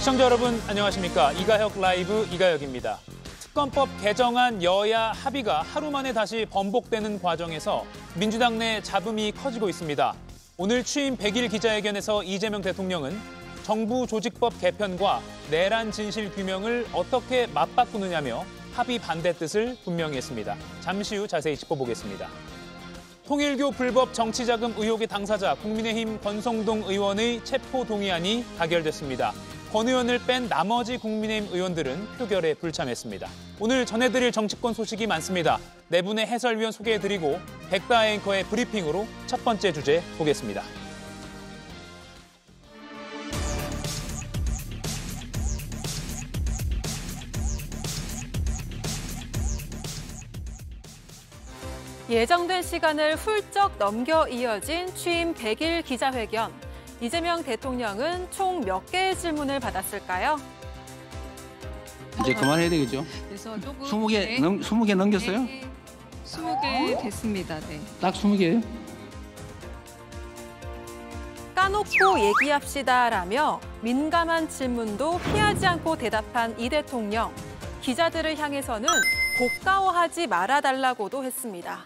시청자 여러분 안녕하십니까. 이가혁 라이브 이가혁입니다. 특검법 개정안 여야 합의가 하루 만에 다시 번복되는 과정에서 민주당 내 잡음이 커지고 있습니다. 오늘 취임 100일 기자회견에서 이재명 대통령은 정부 조직법 개편과 내란 진실 규명을 어떻게 맞바꾸느냐며 합의 반대 뜻을 분명히 했습니다. 잠시 후 자세히 짚어보겠습니다. 통일교 불법 정치자금 의혹의 당사자 국민의힘 권성동 의원의 체포동의안이 가결됐습니다. 권 의원을 뺀 나머지 국민의힘 의원들은 표결에 불참했습니다. 오늘 전해드릴 정치권 소식이 많습니다. 네 분의 해설위원 소개해드리고 백다 앵커의 브리핑으로 첫 번째 주제 보겠습니다. 예정된 시간을 훌쩍 넘겨 이어진 취임 100일 기자회견. 이재명 대통령은 총 몇 개의 질문을 받았을까요? 이제 그만해야 되겠죠? 그래서 조금 20개, 20개 넘겼어요? 네, 20개 됐습니다. 네. 딱 20개예요? 까놓고 얘기합시다라며 민감한 질문도 피하지 않고 대답한 이 대통령. 기자들을 향해서는 고가워하지 말아달라고도 했습니다.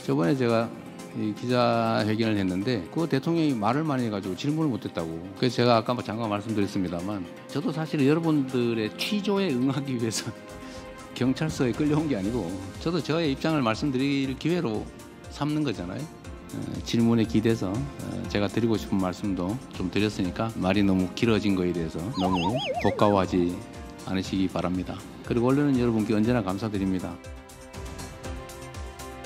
저번에 제가 이 기자회견을 했는데 그 대통령이 말을 많이 해가지고 질문을 못했다고. 그래서 제가 아까 잠깐 말씀드렸습니다만 저도 사실 여러분들의 취조에 응하기 위해서 경찰서에 끌려온 게 아니고 저도 저의 입장을 말씀드릴 기회로 삼는 거잖아요. 질문에 기대서 제가 드리고 싶은 말씀도 좀 드렸으니까 말이 너무 길어진 거에 대해서 너무 고가워하지 않으시기 바랍니다. 그리고 언론은 여러분께 언제나 감사드립니다.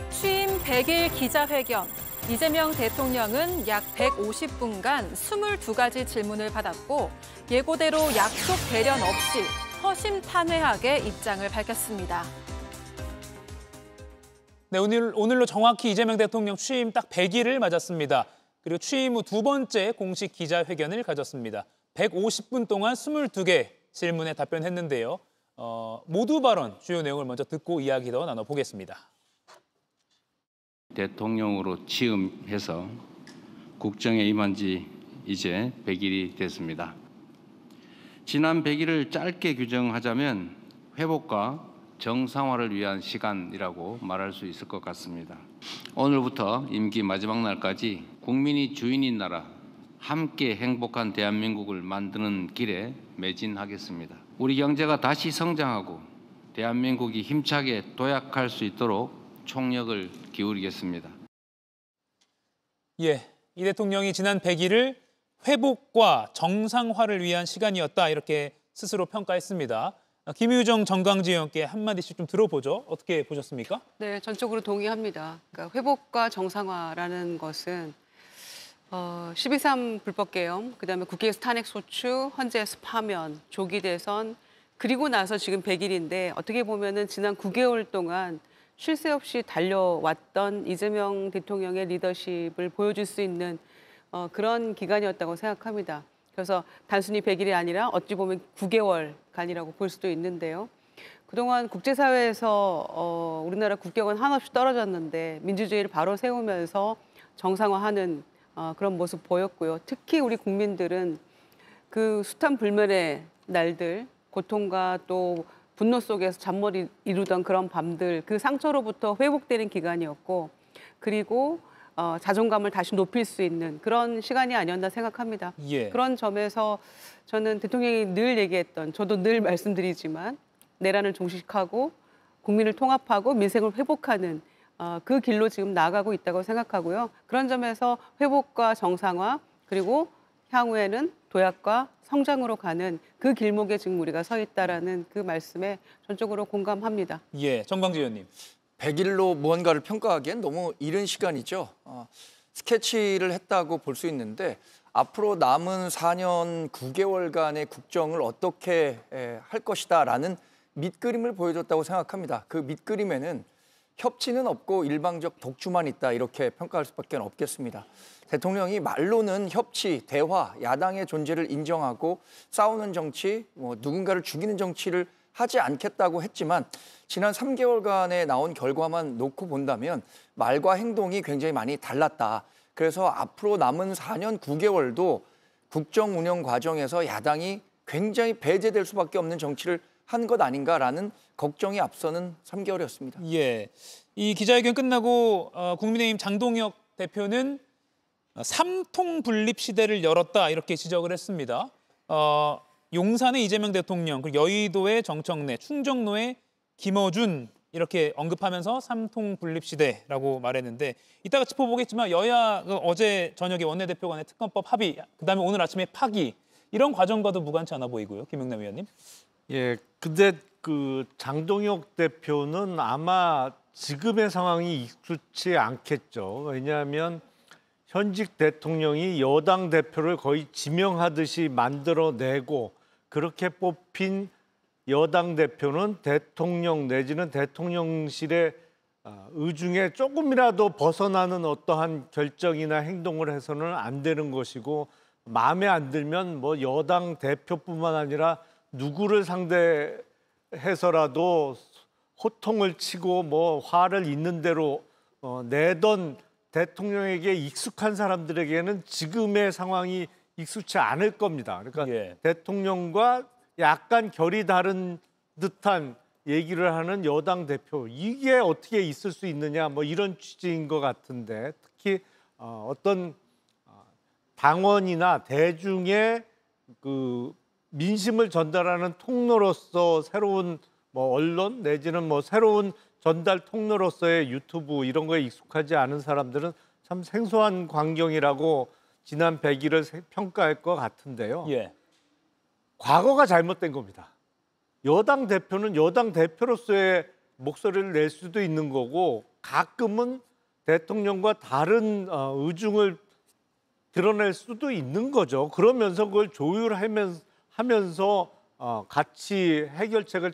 취임 100일 기자회견. 이재명 대통령은 약 150분간 22가지 질문을 받았고 예고대로 약속 대련 없이 허심탄회하게 입장을 밝혔습니다. 네, 오늘로 정확히 이재명 대통령 취임 딱 100일을 맞았습니다. 그리고 취임 후 두 번째 공식 기자회견을 가졌습니다. 150분 동안 22개 질문에 답변했는데요. 모두 발언 주요 내용을 먼저 듣고 이야기 더 나눠보겠습니다. 대통령으로 취임해서 국정에 임한 지 이제 100일이 됐습니다. 지난 100일을 짧게 규정하자면 회복과 정상화를 위한 시간이라고 말할 수 있을 것 같습니다. 오늘부터 임기 마지막 날까지 국민이 주인인 나라, 함께 행복한 대한민국을 만드는 길에 매진하겠습니다. 우리 경제가 다시 성장하고 대한민국이 힘차게 도약할 수 있도록 총력을 기울이겠습니다. 예, 이 대통령이 지난 100일을 회복과 정상화를 위한 시간이었다 이렇게 스스로 평가했습니다. 김유정 정강지 의원께 한마디씩 좀 들어보죠. 어떻게 보셨습니까? 네, 전적으로 동의합니다. 그러니까 회복과 정상화라는 것은 12.3 불법개혁, 그다음에 국회에서 탄핵소추, 헌재에서 파면, 조기 대선, 그리고 나서 지금 100일인데 어떻게 보면은 지난 9개월 동안 쉴 새 없이 달려왔던 이재명 대통령의 리더십을 보여줄 수 있는 그런 기간이었다고 생각합니다. 그래서 단순히 100일이 아니라 어찌 보면 9개월간이라고 볼 수도 있는데요. 그동안 국제사회에서 우리나라 국격은 한없이 떨어졌는데 민주주의를 바로 세우면서 정상화하는 그런 모습 보였고요. 특히 우리 국민들은 그 숱한 불멸의 날들, 고통과 또 분노 속에서 잠 못 이루던 그런 밤들, 그 상처로부터 회복되는 기간이었고, 그리고 자존감을 다시 높일 수 있는 그런 시간이 아니었나 생각합니다. 예. 그런 점에서 저는 대통령이 늘 얘기했던, 저도 늘 말씀드리지만 내란을 종식하고 국민을 통합하고 민생을 회복하는 그 길로 지금 나아가고 있다고 생각하고요. 그런 점에서 회복과 정상화, 그리고 향후에는 도약과 성장으로 가는 그 길목에 지금 우리가 서 있다라는 그 말씀에 전적으로 공감합니다. 예, 정강지 의원님. 100일로 무언가를 평가하기엔 너무 이른 시간이죠. 스케치를 했다고 볼 수 있는데 앞으로 남은 4년 9개월간의 국정을 어떻게 할 것이다라는 밑그림을 보여줬다고 생각합니다. 그 밑그림에는 협치는 없고 일방적 독주만 있다 이렇게 평가할 수밖에 없겠습니다. 대통령이 말로는 협치, 대화, 야당의 존재를 인정하고 싸우는 정치, 누군가를 죽이는 정치를 하지 않겠다고 했지만 지난 3개월간에 나온 결과만 놓고 본다면 말과 행동이 굉장히 많이 달랐다. 그래서 앞으로 남은 4년 9개월도 국정 운영 과정에서 야당이 굉장히 배제될 수밖에 없는 정치를 한 것 아닌가라는 걱정이 앞서는 3개월이었습니다. 예, 이 기자회견 끝나고 국민의힘 장동혁 대표는 삼통 분립 시대를 열었다 이렇게 지적을 했습니다. 용산의 이재명 대통령, 그리고 여의도의 정청래, 충정로의 김어준 이렇게 언급하면서 삼통 분립 시대라고 말했는데 이따가 짚어보겠지만 여야 어제 저녁에 원내대표 간의 특검법 합의, 그다음에 오늘 아침에 파기 이런 과정과도 무관치 않아 보이고요. 김영남 의원님. 예, 근데 그 장동혁 대표는 아마 지금의 상황이 익숙치 않겠죠. 왜냐하면 현직 대통령이 여당 대표를 거의 지명하듯이 만들어내고 그렇게 뽑힌 여당 대표는 대통령 내지는 대통령실의 의중에 조금이라도 벗어나는 어떠한 결정이나 행동을 해서는 안 되는 것이고 마음에 안 들면 뭐 여당 대표뿐만 아니라 누구를 상대해서라도 호통을 치고 뭐 화를 있는 대로 내던 대통령에게 익숙한 사람들에게는 지금의 상황이 익숙치 않을 겁니다. 그러니까 예. 대통령과 약간 결이 다른 듯한 얘기를 하는 여당 대표, 이게 어떻게 있을 수 있느냐 뭐 이런 취지인 것 같은데 특히 어떤 당원이나 대중의 그 민심을 전달하는 통로로서 새로운 뭐 언론 내지는 뭐 새로운 전달 통로로서의 유튜브 이런 거에 익숙하지 않은 사람들은 참 생소한 광경이라고 지난 100일을 평가할 것 같은데요. 예. 과거가 잘못된 겁니다. 여당 대표는 여당 대표로서의 목소리를 낼 수도 있는 거고 가끔은 대통령과 다른 의중을 드러낼 수도 있는 거죠. 그러면서 그걸 조율하면서 같이 해결책을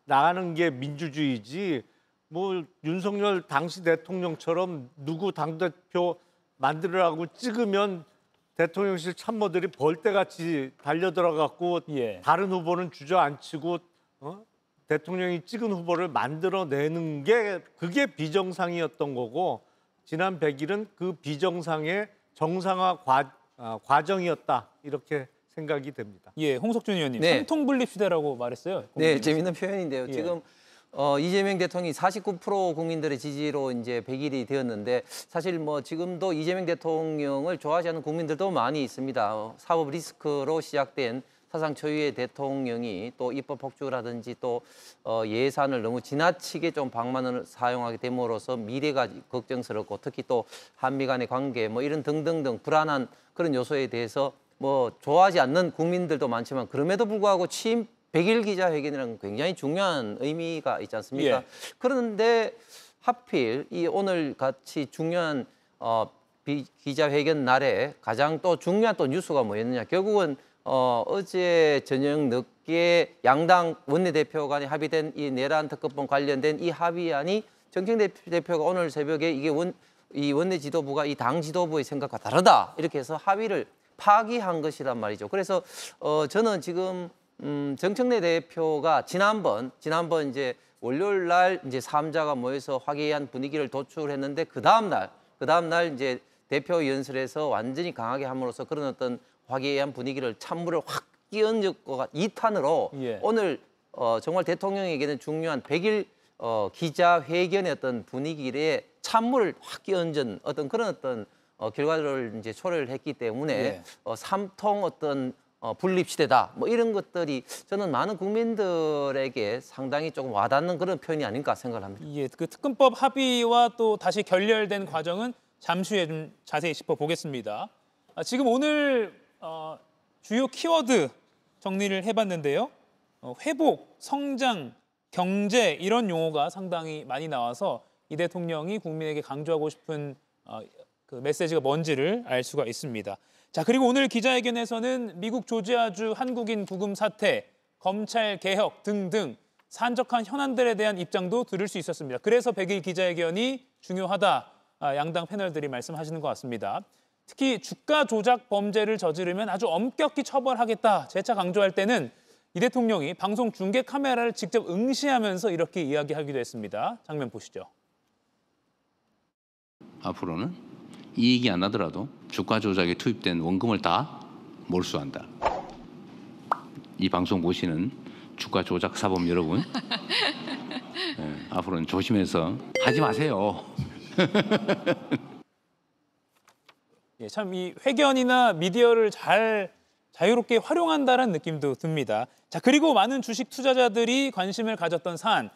나가는 게 민주주의지. 뭐 윤석열 당시 대통령처럼 누구 당대표 만들으라고 찍으면 대통령실 참모들이 벌떼같이 달려들어갖고 예. 다른 후보는 주저앉히고 대통령이 찍은 후보를 만들어내는 게 그게 비정상이었던 거고 지난 100일은 그 비정상의 정상화 과정이었다 이렇게 생각이 됩니다. 예, 홍석준 의원님. 네. 삼통 분립 시대라고 말했어요. 네, 국민의힘에서. 재밌는 표현인데요. 예. 지금 이재명 대통령이 49% 국민들의 지지로 이제 100일이 되었는데 사실 뭐 지금도 이재명 대통령을 좋아하지 않는 국민들도 많이 있습니다. 사법 리스크로 시작된 사상 초유의 대통령이 또 입법 폭주라든지 또 예산을 너무 지나치게 좀 방만을 사용하게 됨으로써 미래가 걱정스럽고 특히 또 한미 간의 관계 뭐 이런 등등등 불안한 그런 요소에 대해서 뭐 좋아하지 않는 국민들도 많지만 그럼에도 불구하고 취임 100일 기자회견이라는 굉장히 중요한 의미가 있지 않습니까? 예. 그런데 하필 이 오늘 같이 중요한 기자회견 날에 가장 또 중요한 또 뉴스가 뭐였느냐? 결국은 어제 저녁 늦게 양당 원내대표 간에 합의된 이 내란 특검법 관련된 이 합의안이 정청래 대표가 오늘 새벽에 이게 이 원내 지도부가 이 당 지도부의 생각과 다르다 이렇게 해서 합의를 파기한 것이란 말이죠. 그래서 저는 지금 정청래 대표가 지난번 이제 월요일 날 이제 3자가 모여서 화기애애한 분위기를 도출했는데 그 다음 날 이제 대표 연설에서 완전히 강하게 함으로써 그런 어떤 화기애애한 분위기를 찬물을 확 끼얹을 것 같은 2탄으로 예. 오늘 정말 대통령에게는 중요한 100일 기자회견의 어떤 분위기에 찬물을 확 끼얹은 어떤 그런 어떤 결과를 이제 초래를 했기 때문에 예. 삼통 어떤 분립 시대다 뭐 이런 것들이 저는 많은 국민들에게 상당히 조금 와닿는 그런 표현이 아닐까 생각을 합니다. 예, 그 특검법 합의와 또 다시 결렬된 과정은 잠시 후에 좀 자세히 짚어보겠습니다. 지금 오늘 주요 키워드 정리를 해봤는데요. 회복, 성장, 경제 이런 용어가 상당히 많이 나와서 이 대통령이 국민에게 강조하고 싶은 그 메시지가 뭔지를 알 수가 있습니다. 자, 그리고 오늘 기자회견에서는 미국 조지아주 한국인 구금 사태, 검찰 개혁 등등 산적한 현안들에 대한 입장도 들을 수 있었습니다. 그래서 100일 기자회견이 중요하다, 양당 패널들이 말씀하시는 것 같습니다. 특히 주가 조작 범죄를 저지르면 아주 엄격히 처벌하겠다 재차 강조할 때는 이 대통령이 방송 중계 카메라를 직접 응시하면서 이렇게 이야기하기도 했습니다. 장면 보시죠. 앞으로는 이익이 안 나더라도 주가 조작에 투입된 원금을 다 몰수한다. 이 방송 보시는 주가 조작 사범 여러분, 앞으로는 조심해서 하지 마세요. 예, 참 이 회견이나 미디어를 잘 자유롭게 활용한다는 느낌도 듭니다. 자, 그리고 많은 주식 투자자들이 관심을 가졌던 사안,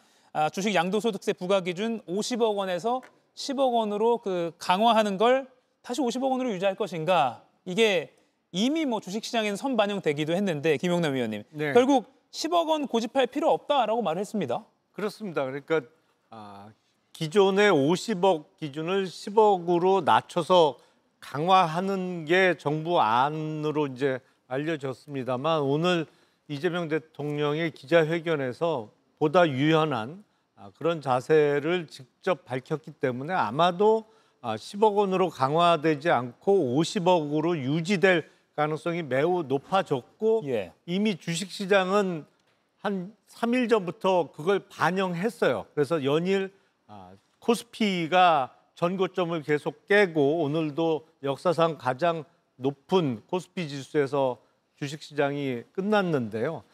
주식 양도소득세 부과 기준 50억 원에서 10억 원으로 강화하는 걸 다시 50억 원으로 유지할 것인가? 이게 이미 뭐 주식시장에는 선반영되기도 했는데 김용남 위원님, 네. 결국 10억 원 고집할 필요 없다라고 말을 했습니다. 그렇습니다. 그러니까 기존의 50억 기준을 10억으로 낮춰서 강화하는 게 정부 안으로 이제 알려졌습니다만 오늘 이재명 대통령의 기자회견에서 보다 유연한 그런 자세를 직접 밝혔기 때문에 아마도 10억 원으로 강화되지 않고 50억으로 유지될 가능성이 매우 높아졌고 예. 이미 주식시장은 한 3일 전부터 그걸 반영했어요. 그래서 연일 코스피가 전고점을 계속 깨고 오늘도 역사상 가장 높은 코스피 지수에서 주식시장이 끝났는데요.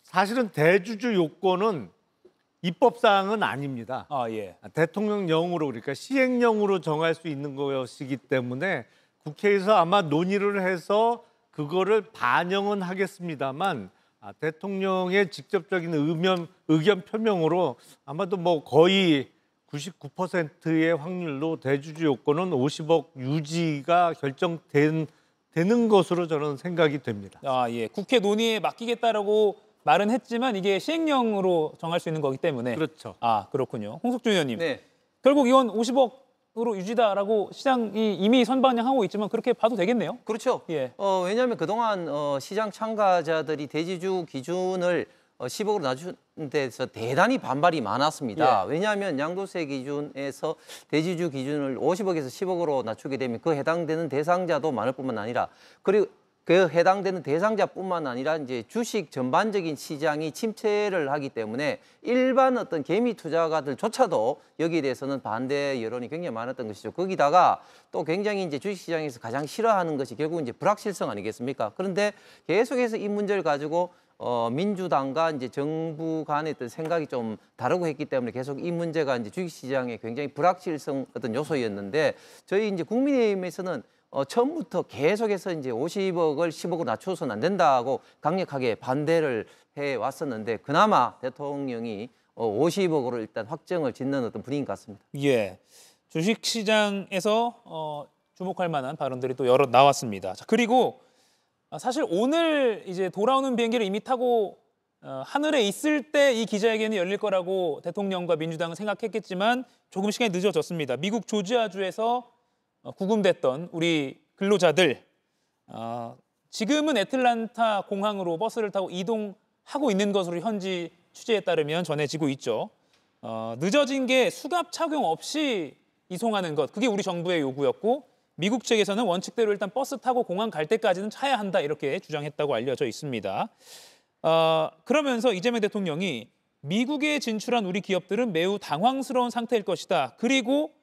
사실은 대주주 요건은 입법사항은 아닙니다. 예. 대통령령으로 그러니까 시행령으로 정할 수 있는 것이기 때문에 국회에서 아마 논의를 해서 그거를 반영은 하겠습니다만 대통령의 직접적인 의견 표명으로 아마도 뭐 거의 99%의 확률로 대주주 요건은 50억 유지가 결정되는 것으로 저는 생각이 됩니다. 예. 국회 논의에 맡기겠다라고 말은 했지만 이게 시행령으로 정할 수 있는 거기 때문에. 그렇죠. 그렇군요. 홍석준 의원님. 네. 결국 이건 50억으로 유지다라고 시장이 이미 선반영하고 있지만 그렇게 봐도 되겠네요. 그렇죠. 예. 왜냐하면 그동안 시장 참가자들이 대주주 기준을 10억으로 낮춘 데서 대단히 반발이 많았습니다. 예. 왜냐하면 양도세 기준에서 대주주 기준을 50억에서 10억으로 낮추게 되면 그 해당되는 대상자도 많을 뿐만 아니라 그리고 그 해당되는 대상자뿐만 아니라 이제 주식 전반적인 시장이 침체를 하기 때문에 일반 어떤 개미 투자가들조차도 여기에 대해서는 반대 여론이 굉장히 많았던 것이죠. 거기다가 또 굉장히 이제 주식 시장에서 가장 싫어하는 것이 결국 이제 불확실성 아니겠습니까? 그런데 계속해서 이 문제를 가지고 민주당과 이제 정부 간의 어떤 생각이 좀 다르고 했기 때문에 계속 이 문제가 이제 주식 시장에 굉장히 불확실성 어떤 요소였는데 저희 이제 국민의힘에서는 처음부터 계속해서 이제 50억을 10억으로 낮춰서는 안 된다고 강력하게 반대를 해 왔었는데 그나마 대통령이 50억으로 일단 확정을 짓는 어떤 분위기 같습니다. 예. 주식시장에서 주목할 만한 발언들이 또 여러 나왔습니다. 자, 그리고 사실 오늘 이제 돌아오는 비행기를 이미 타고 하늘에 있을 때 이 기자회견이 열릴 거라고 대통령과 민주당은 생각했겠지만 조금 시간이 늦어졌습니다. 미국 조지아주에서 구금됐던 우리 근로자들 지금은 애틀란타 공항으로 버스를 타고 이동하고 있는 것으로 현지 취재에 따르면 전해지고 있죠. 늦어진 게 수갑 착용 없이 이송하는 것, 그게 우리 정부의 요구였고 미국 측에서는 원칙대로 일단 버스 타고 공항 갈 때까지는 차야 한다 이렇게 주장했다고 알려져 있습니다. 그러면서 이재명 대통령이 미국에 진출한 우리 기업들은 매우 당황스러운 상태일 것이다. 그리고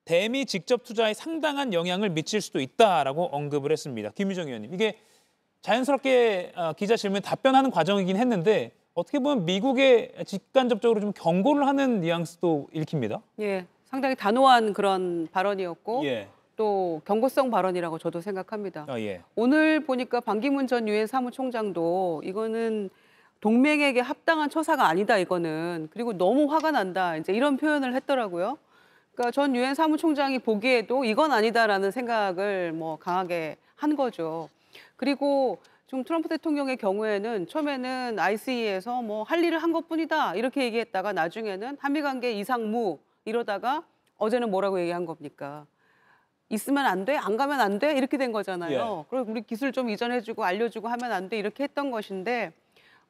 대미 직접 투자에 상당한 영향을 미칠 수도 있다라고 언급을 했습니다. 김유정 의원님, 이게 자연스럽게 기자 질문에 답변하는 과정이긴 했는데 어떻게 보면 미국에 직간접적으로 좀 경고를 하는 뉘앙스도 읽힙니다. 예, 상당히 단호한 그런 발언이었고 예. 또 경고성 발언이라고 저도 생각합니다. 예. 오늘 보니까 반기문 전 유엔 사무총장도 이거는 동맹에게 합당한 처사가 아니다 이거는 그리고 너무 화가 난다 이제 이런 표현을 했더라고요. 그러니까 전 유엔 사무총장이 보기에도 이건 아니다라는 생각을 뭐 강하게 한 거죠. 그리고 지금 트럼프 대통령의 경우에는 처음에는 ICE에서 뭐 할 일을 한 것뿐이다 이렇게 얘기했다가 나중에는 한미 관계 이상무 이러다가 어제는 뭐라고 얘기한 겁니까? 있으면 안 돼? 안 가면 안 돼? 이렇게 된 거잖아요. 그리고 우리 기술 좀 이전해주고 알려주고 하면 안 돼? 이렇게 했던 것인데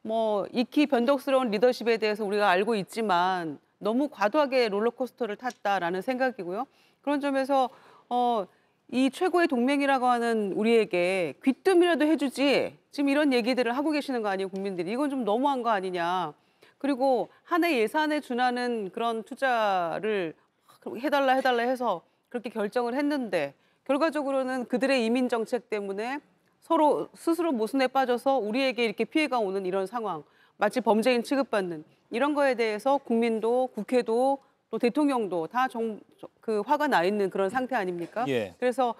뭐 익히 변덕스러운 리더십에 대해서 우리가 알고 있지만 너무 과도하게 롤러코스터를 탔다라는 생각이고요. 그런 점에서 이 최고의 동맹이라고 하는 우리에게 귀뜸이라도 해주지 지금 이런 얘기들을 하고 계시는 거 아니에요, 국민들이. 이건 좀 너무한 거 아니냐. 그리고 한 해 예산에 준하는 그런 투자를 해달라 해서 그렇게 결정을 했는데 결과적으로는 그들의 이민 정책 때문에 서로 스스로 모순에 빠져서 우리에게 이렇게 피해가 오는 이런 상황, 마치 범죄인 취급받는 이런 거에 대해서 국민도 국회도 또 대통령도 다 그 화가 나 있는 그런 상태 아닙니까? 예. 그래서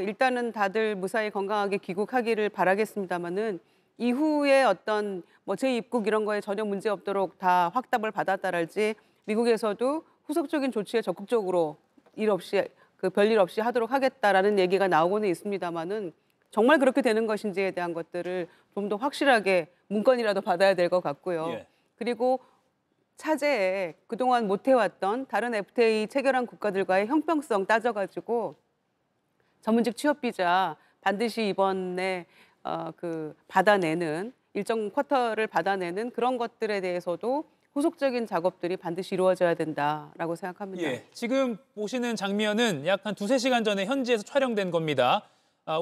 일단은 다들 무사히 건강하게 귀국하기를 바라겠습니다마는 이후에 어떤 뭐 재입국 이런 거에 전혀 문제 없도록 다 확답을 받았다랄지 미국에서도 후속적인 조치에 적극적으로 별일 없이 하도록 하겠다라는 얘기가 나오고는 있습니다마는 정말 그렇게 되는 것인지에 대한 것들을 좀 더 확실하게 문건이라도 받아야 될 것 같고요. 예. 그리고 차제에 그동안 못 해왔던 다른 FTA 체결한 국가들과의 형평성 따져가지고 전문직 취업 비자 반드시 이번에 받아내는 일정 쿼터를 받아내는 그런 것들에 대해서도 후속적인 작업들이 반드시 이루어져야 된다라고 생각합니다. 예, 지금 보시는 장면은 약 한 2~3시간 전에 현지에서 촬영된 겁니다.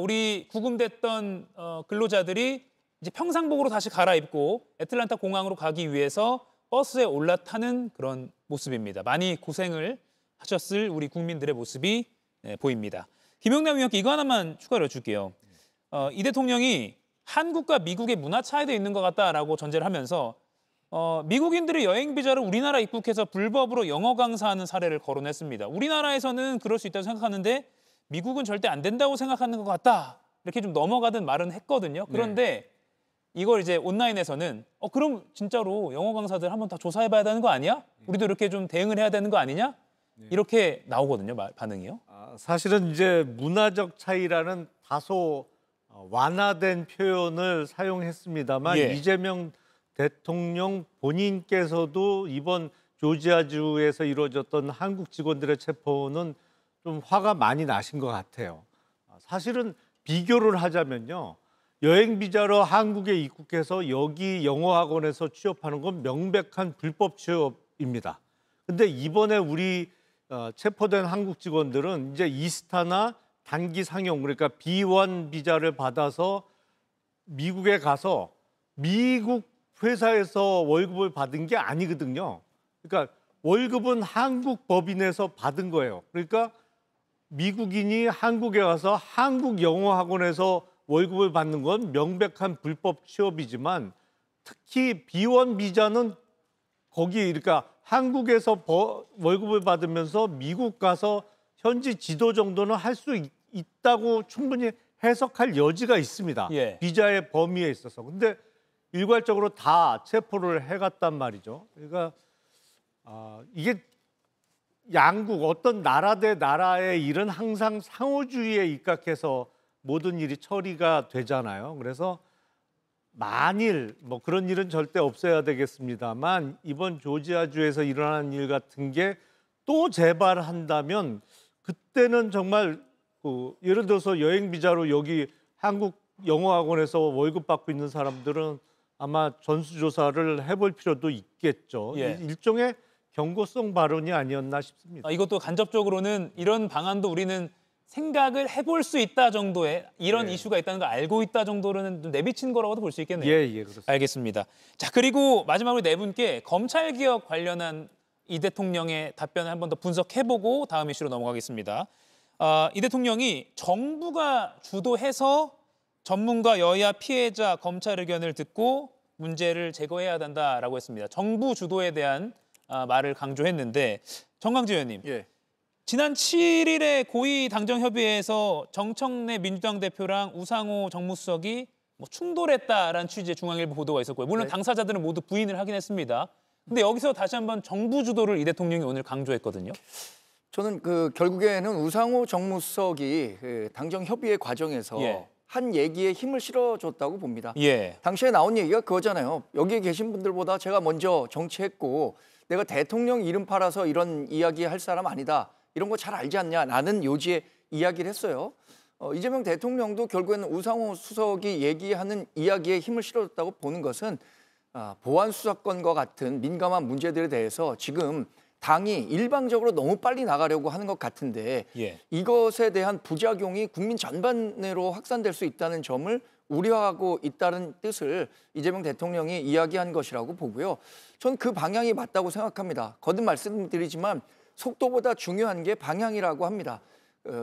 우리 구금됐던 근로자들이 이제 평상복으로 다시 갈아입고 애틀란타 공항으로 가기 위해서 버스에 올라타는 그런 모습입니다. 많이 고생을 하셨을 우리 국민들의 모습이 보입니다. 김영남 위원께 이거 하나만 추가로 여쭐게요. 이 대통령이 한국과 미국의 문화 차이도 있는 것 같다라고 전제를 하면서 미국인들의 여행 비자를 우리나라 입국해서 불법으로 영어 강사하는 사례를 거론했습니다. 우리나라에서는 그럴 수 있다고 생각하는데 미국은 절대 안 된다고 생각하는 것 같다. 이렇게 좀 넘어가던 말은 했거든요. 그런데 이걸 이제 온라인에서는 그럼 진짜로 영어 강사들 한번 다 조사해봐야 되는 거 아니야? 우리도 이렇게 좀 대응을 해야 되는 거 아니냐? 이렇게 나오거든요, 반응이요. 사실은 이제 문화적 차이라는 다소 완화된 표현을 사용했습니다만 예. 이재명 대통령 본인께서도 이번 조지아주에서 이루어졌던 한국 직원들의 체포는 좀 화가 많이 나신 것 같아요. 사실은 비교를 하자면요. 여행 비자로 한국에 입국해서 여기 영어학원에서 취업하는 건 명백한 불법 취업입니다. 근데 이번에 우리 체포된 한국 직원들은 이제 이스타나 단기 상용, 그러니까 B1 비자를 받아서 미국에 가서 미국 회사에서 월급을 받은 게 아니거든요. 그러니까 월급은 한국 법인에서 받은 거예요. 그러니까 미국인이 한국에 가서 한국 영어 학원에서 월급을 받는 건 명백한 불법 취업이지만 특히 B1 비자는 거기 그러니까 한국에서 월급을 받으면서 미국 가서 현지 지도 정도는 할 수 있다고 충분히 해석할 여지가 있습니다. 예. 비자의 범위에 있어서. 근데 일괄적으로 다 체포를 해갔단 말이죠. 그러니까 이게 양국 어떤 나라 대 나라의 일은 항상 상호주의에 입각해서 모든 일이 처리가 되잖아요. 그래서 만일 뭐 그런 일은 절대 없어야 되겠습니다만 이번 조지아주에서 일어난 일 같은 게 또 재발한다면 그때는 정말 예를 들어서 여행 비자로 여기 한국 영어학원에서 월급 받고 있는 사람들은 아마 전수조사를 해볼 필요도 있겠죠. 예. 일종의 경고성 발언이 아니었나 싶습니다. 이것도 간접적으로는 이런 방안도 우리는 생각을 해볼 수 있다 정도의 이런 이슈가 있다는 걸 알고 있다 정도로는 좀 내비친 거라고도 볼 수 있겠네요. 예, 그렇습니다. 알겠습니다. 자, 그리고 마지막으로 네 분께 검찰개혁 관련한 이 대통령의 답변을 한 번 더 분석해보고 다음 이슈로 넘어가겠습니다. 이 대통령이 정부가 주도해서 전문가, 여야, 피해자, 검찰 의견을 듣고 문제를 제거해야 한다라고 했습니다. 정부 주도에 대한 말을 강조했는데 정강지 의원님. 예. 지난 7일에 고위 당정협의회에서 정청래 민주당 대표랑 우상호 정무수석이 충돌했다라는 취지의 중앙일보 보도가 있었고요. 물론 당사자들은 모두 부인을 하긴 했습니다. 근데 여기서 다시 한번 정부 주도를 이 대통령이 오늘 강조했거든요. 저는 결국에는 우상호 정무수석이 당정협의회 과정에서 한 얘기에 힘을 실어줬다고 봅니다. 예. 당시에 나온 얘기가 그거잖아요. 여기에 계신 분들보다 제가 먼저 정치했고 내가 대통령 이름 팔아서 이런 이야기 할 사람 아니다. 이런 거 잘 알지 않냐? 라는 요지의 이야기를 했어요. 이재명 대통령도 결국에는 우상호 수석이 얘기하는 이야기에 힘을 실어줬다고 보는 것은 보안 수사권과 같은 민감한 문제들에 대해서 지금 당이 일방적으로 너무 빨리 나가려고 하는 것 같은데 이것에 대한 부작용이 국민 전반으로 확산될 수 있다는 점을 우려하고 있다는 뜻을 이재명 대통령이 이야기한 것이라고 보고요. 전 그 방향이 맞다고 생각합니다. 거듭 말씀드리지만 속도보다 중요한 게 방향이라고 합니다.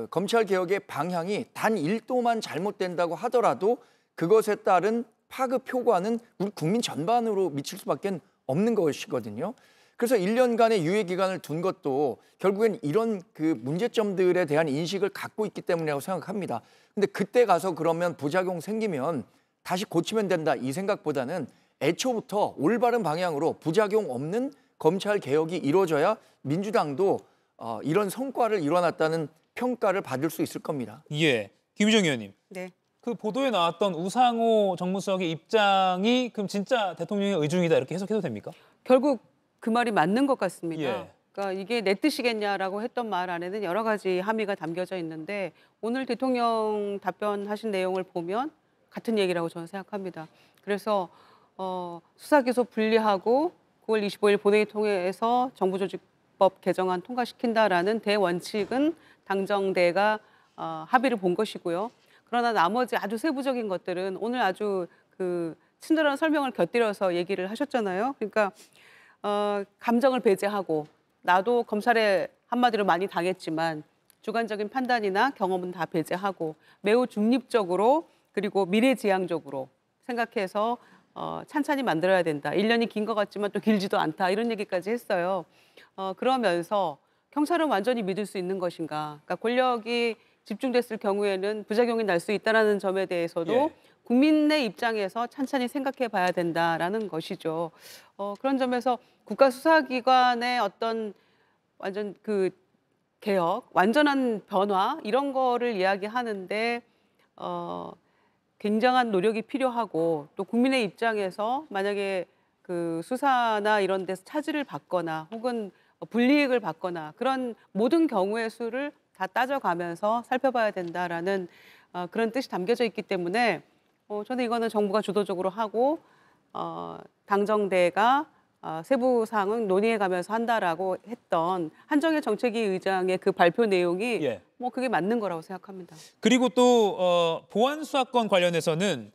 검찰 개혁의 방향이 단 1도만 잘못된다고 하더라도 그것에 따른 파급 효과는 우리 국민 전반으로 미칠 수밖에 없는 것이거든요. 그래서 1년간의 유예 기간을 둔 것도 결국엔 이런 그 문제점들에 대한 인식을 갖고 있기 때문이라고 생각합니다. 근데 그때 가서 그러면 부작용 생기면 다시 고치면 된다 이 생각보다는 애초부터 올바른 방향으로 부작용 없는 검찰 개혁이 이루어져야 민주당도 이런 성과를 이뤄놨다는 평가를 받을 수 있을 겁니다. 예, 김유정 의원님. 네. 그 보도에 나왔던 우상호 정무수석의 입장이 그럼 진짜 대통령의 의중이다 이렇게 해석해도 됩니까? 결국 그 말이 맞는 것 같습니다. 예. 그러니까 이게 내 뜻이겠냐라고 했던 말 안에는 여러 가지 함의가 담겨져 있는데 오늘 대통령 답변하신 내용을 보면 같은 얘기라고 저는 생각합니다. 그래서 수사기소 분리하고 9월 25일 본회의 통해서 정부조직법 개정안 통과시킨다라는 대원칙은 당정대가 합의를 본 것이고요. 그러나 나머지 아주 세부적인 것들은 오늘 아주 그 친절한 설명을 곁들여서 얘기를 하셨잖아요. 그러니까 감정을 배제하고 나도 검찰에 한마디로 많이 당했지만 주관적인 판단이나 경험은 다 배제하고 매우 중립적으로 그리고 미래지향적으로 생각해서 찬찬히 만들어야 된다. 1년이 긴 것 같지만 또 길지도 않다. 이런 얘기까지 했어요. 그러면서 경찰은 완전히 믿을 수 있는 것인가. 그러니까 권력이 집중됐을 경우에는 부작용이 날 수 있다는 점에 대해서도 예. 국민의 입장에서 찬찬히 생각해 봐야 된다라는 것이죠. 그런 점에서 국가수사기관의 어떤 완전 그 개혁, 완전한 변화 이런 거를 이야기하는데 굉장한 노력이 필요하고 또 국민의 입장에서 만약에 그 수사나 이런 데서 차질을 받거나 혹은 불이익을 받거나 그런 모든 경우의 수를 다 따져가면서 살펴봐야 된다라는 그런 뜻이 담겨져 있기 때문에 저는 이거는 정부가 주도적으로 하고 당정대가 세부 사항은 논의해가면서 한다라고 했던 한정혜 정책위 의장의 그 발표 내용이 예. 뭐 그게 맞는 거라고 생각합니다. 그리고 또 보안 수사권 관련해서는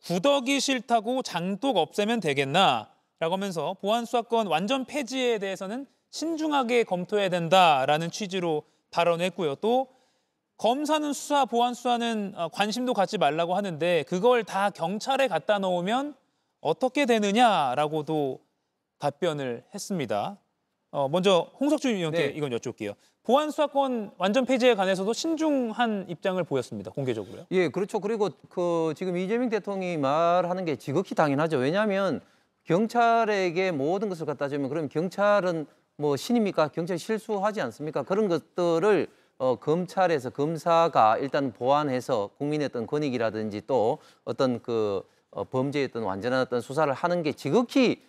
구더기 싫다고 장독 없애면 되겠나라고 하면서 보안 수사권 완전 폐지에 대해서는 신중하게 검토해야 된다라는 취지로 발언했고요. 또 검사는 수사, 보안 수사는 관심도 갖지 말라고 하는데 그걸 다 경찰에 갖다 놓으면 어떻게 되느냐라고도 답변을 했습니다. 먼저 홍석준 의원께 네. 이건 여쭐게요. 보안 수사권 완전 폐지에 관해서도 신중한 입장을 보였습니다. 공개적으로요. 예, 그렇죠. 그리고 그 지금 이재명 대통령이 말하는 게 지극히 당연하죠. 왜냐하면 경찰에게 모든 것을 갖다 주면 그럼 경찰은 뭐 신입니까? 경찰이 실수하지 않습니까? 그런 것들을 검찰에서 검사가 일단 보완해서 국민의 어떤 권익이라든지 또 어떤 그 범죄의 어떤 완전한 어떤 수사를 하는 게 지극히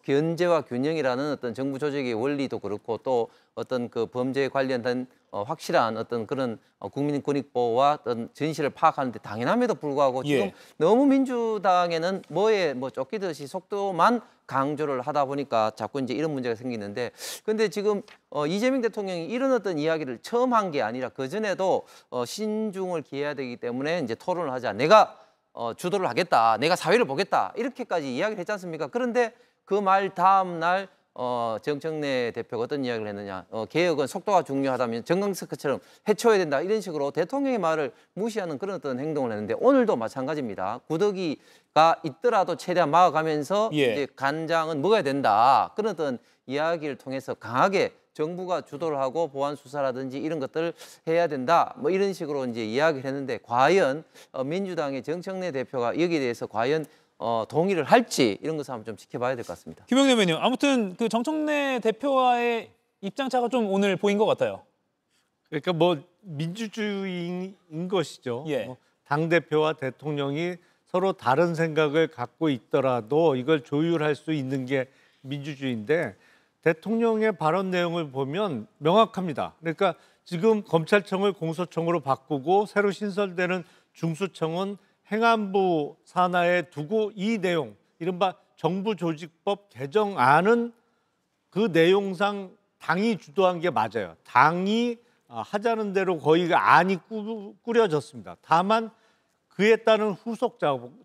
견제와 균형이라는 어떤 정부 조직의 원리도 그렇고 또 어떤 그 범죄에 관련된 확실한 어떤 그런 국민 권익 보호와 어떤 진실을 파악하는데 당연함에도 불구하고 지금 예. 너무 민주당에는 뭐에 뭐 쫓기듯이 속도만 강조를 하다 보니까 자꾸 이제 이런 문제가 생기는데 근데 지금 이재명 대통령이 이런 어떤 이야기를 처음 한 게 아니라 그전에도 신중을 기해야 되기 때문에 이제 토론을 하자. 내가 주도를 하겠다. 내가 사회를 보겠다. 이렇게까지 이야기를 했지 않습니까? 그런데 그 말 다음 날 정청래 대표가 어떤 이야기를 했느냐. 개혁은 속도가 중요하다면 정강스크처럼 해쳐야 된다. 이런 식으로 대통령의 말을 무시하는 그런 어떤 행동을 했는데 오늘도 마찬가지입니다. 구더기가 있더라도 최대한 막아가면서 예. 이제 간장은 먹어야 된다. 그런 어떤 이야기를 통해서 강하게 정부가 주도를 하고 보안 수사라든지 이런 것들을 해야 된다. 뭐 이런 식으로 이제 이야기를 했는데 과연 민주당의 정청래 대표가 여기에 대해서 과연 동의를 할지 이런 것을 한번 좀 지켜봐야 될 것 같습니다. 김영래 의원님, 아무튼 그 정청래 대표와의 입장차가 좀 오늘 보인 것 같아요. 그러니까 뭐 민주주의인 것이죠. 예. 뭐 당대표와 대통령이 서로 다른 생각을 갖고 있더라도 이걸 조율할 수 있는 게 민주주의인데 대통령의 발언 내용을 보면 명확합니다. 그러니까 지금 검찰청을 공소청으로 바꾸고 새로 신설되는 중수청은 행안부 산하에 두고 이 내용, 이른바 정부조직법 개정안은 그 내용상 당이 주도한 게 맞아요. 당이 하자는 대로 거의 안이 꾸려졌습니다. 다만 그에 따른 후속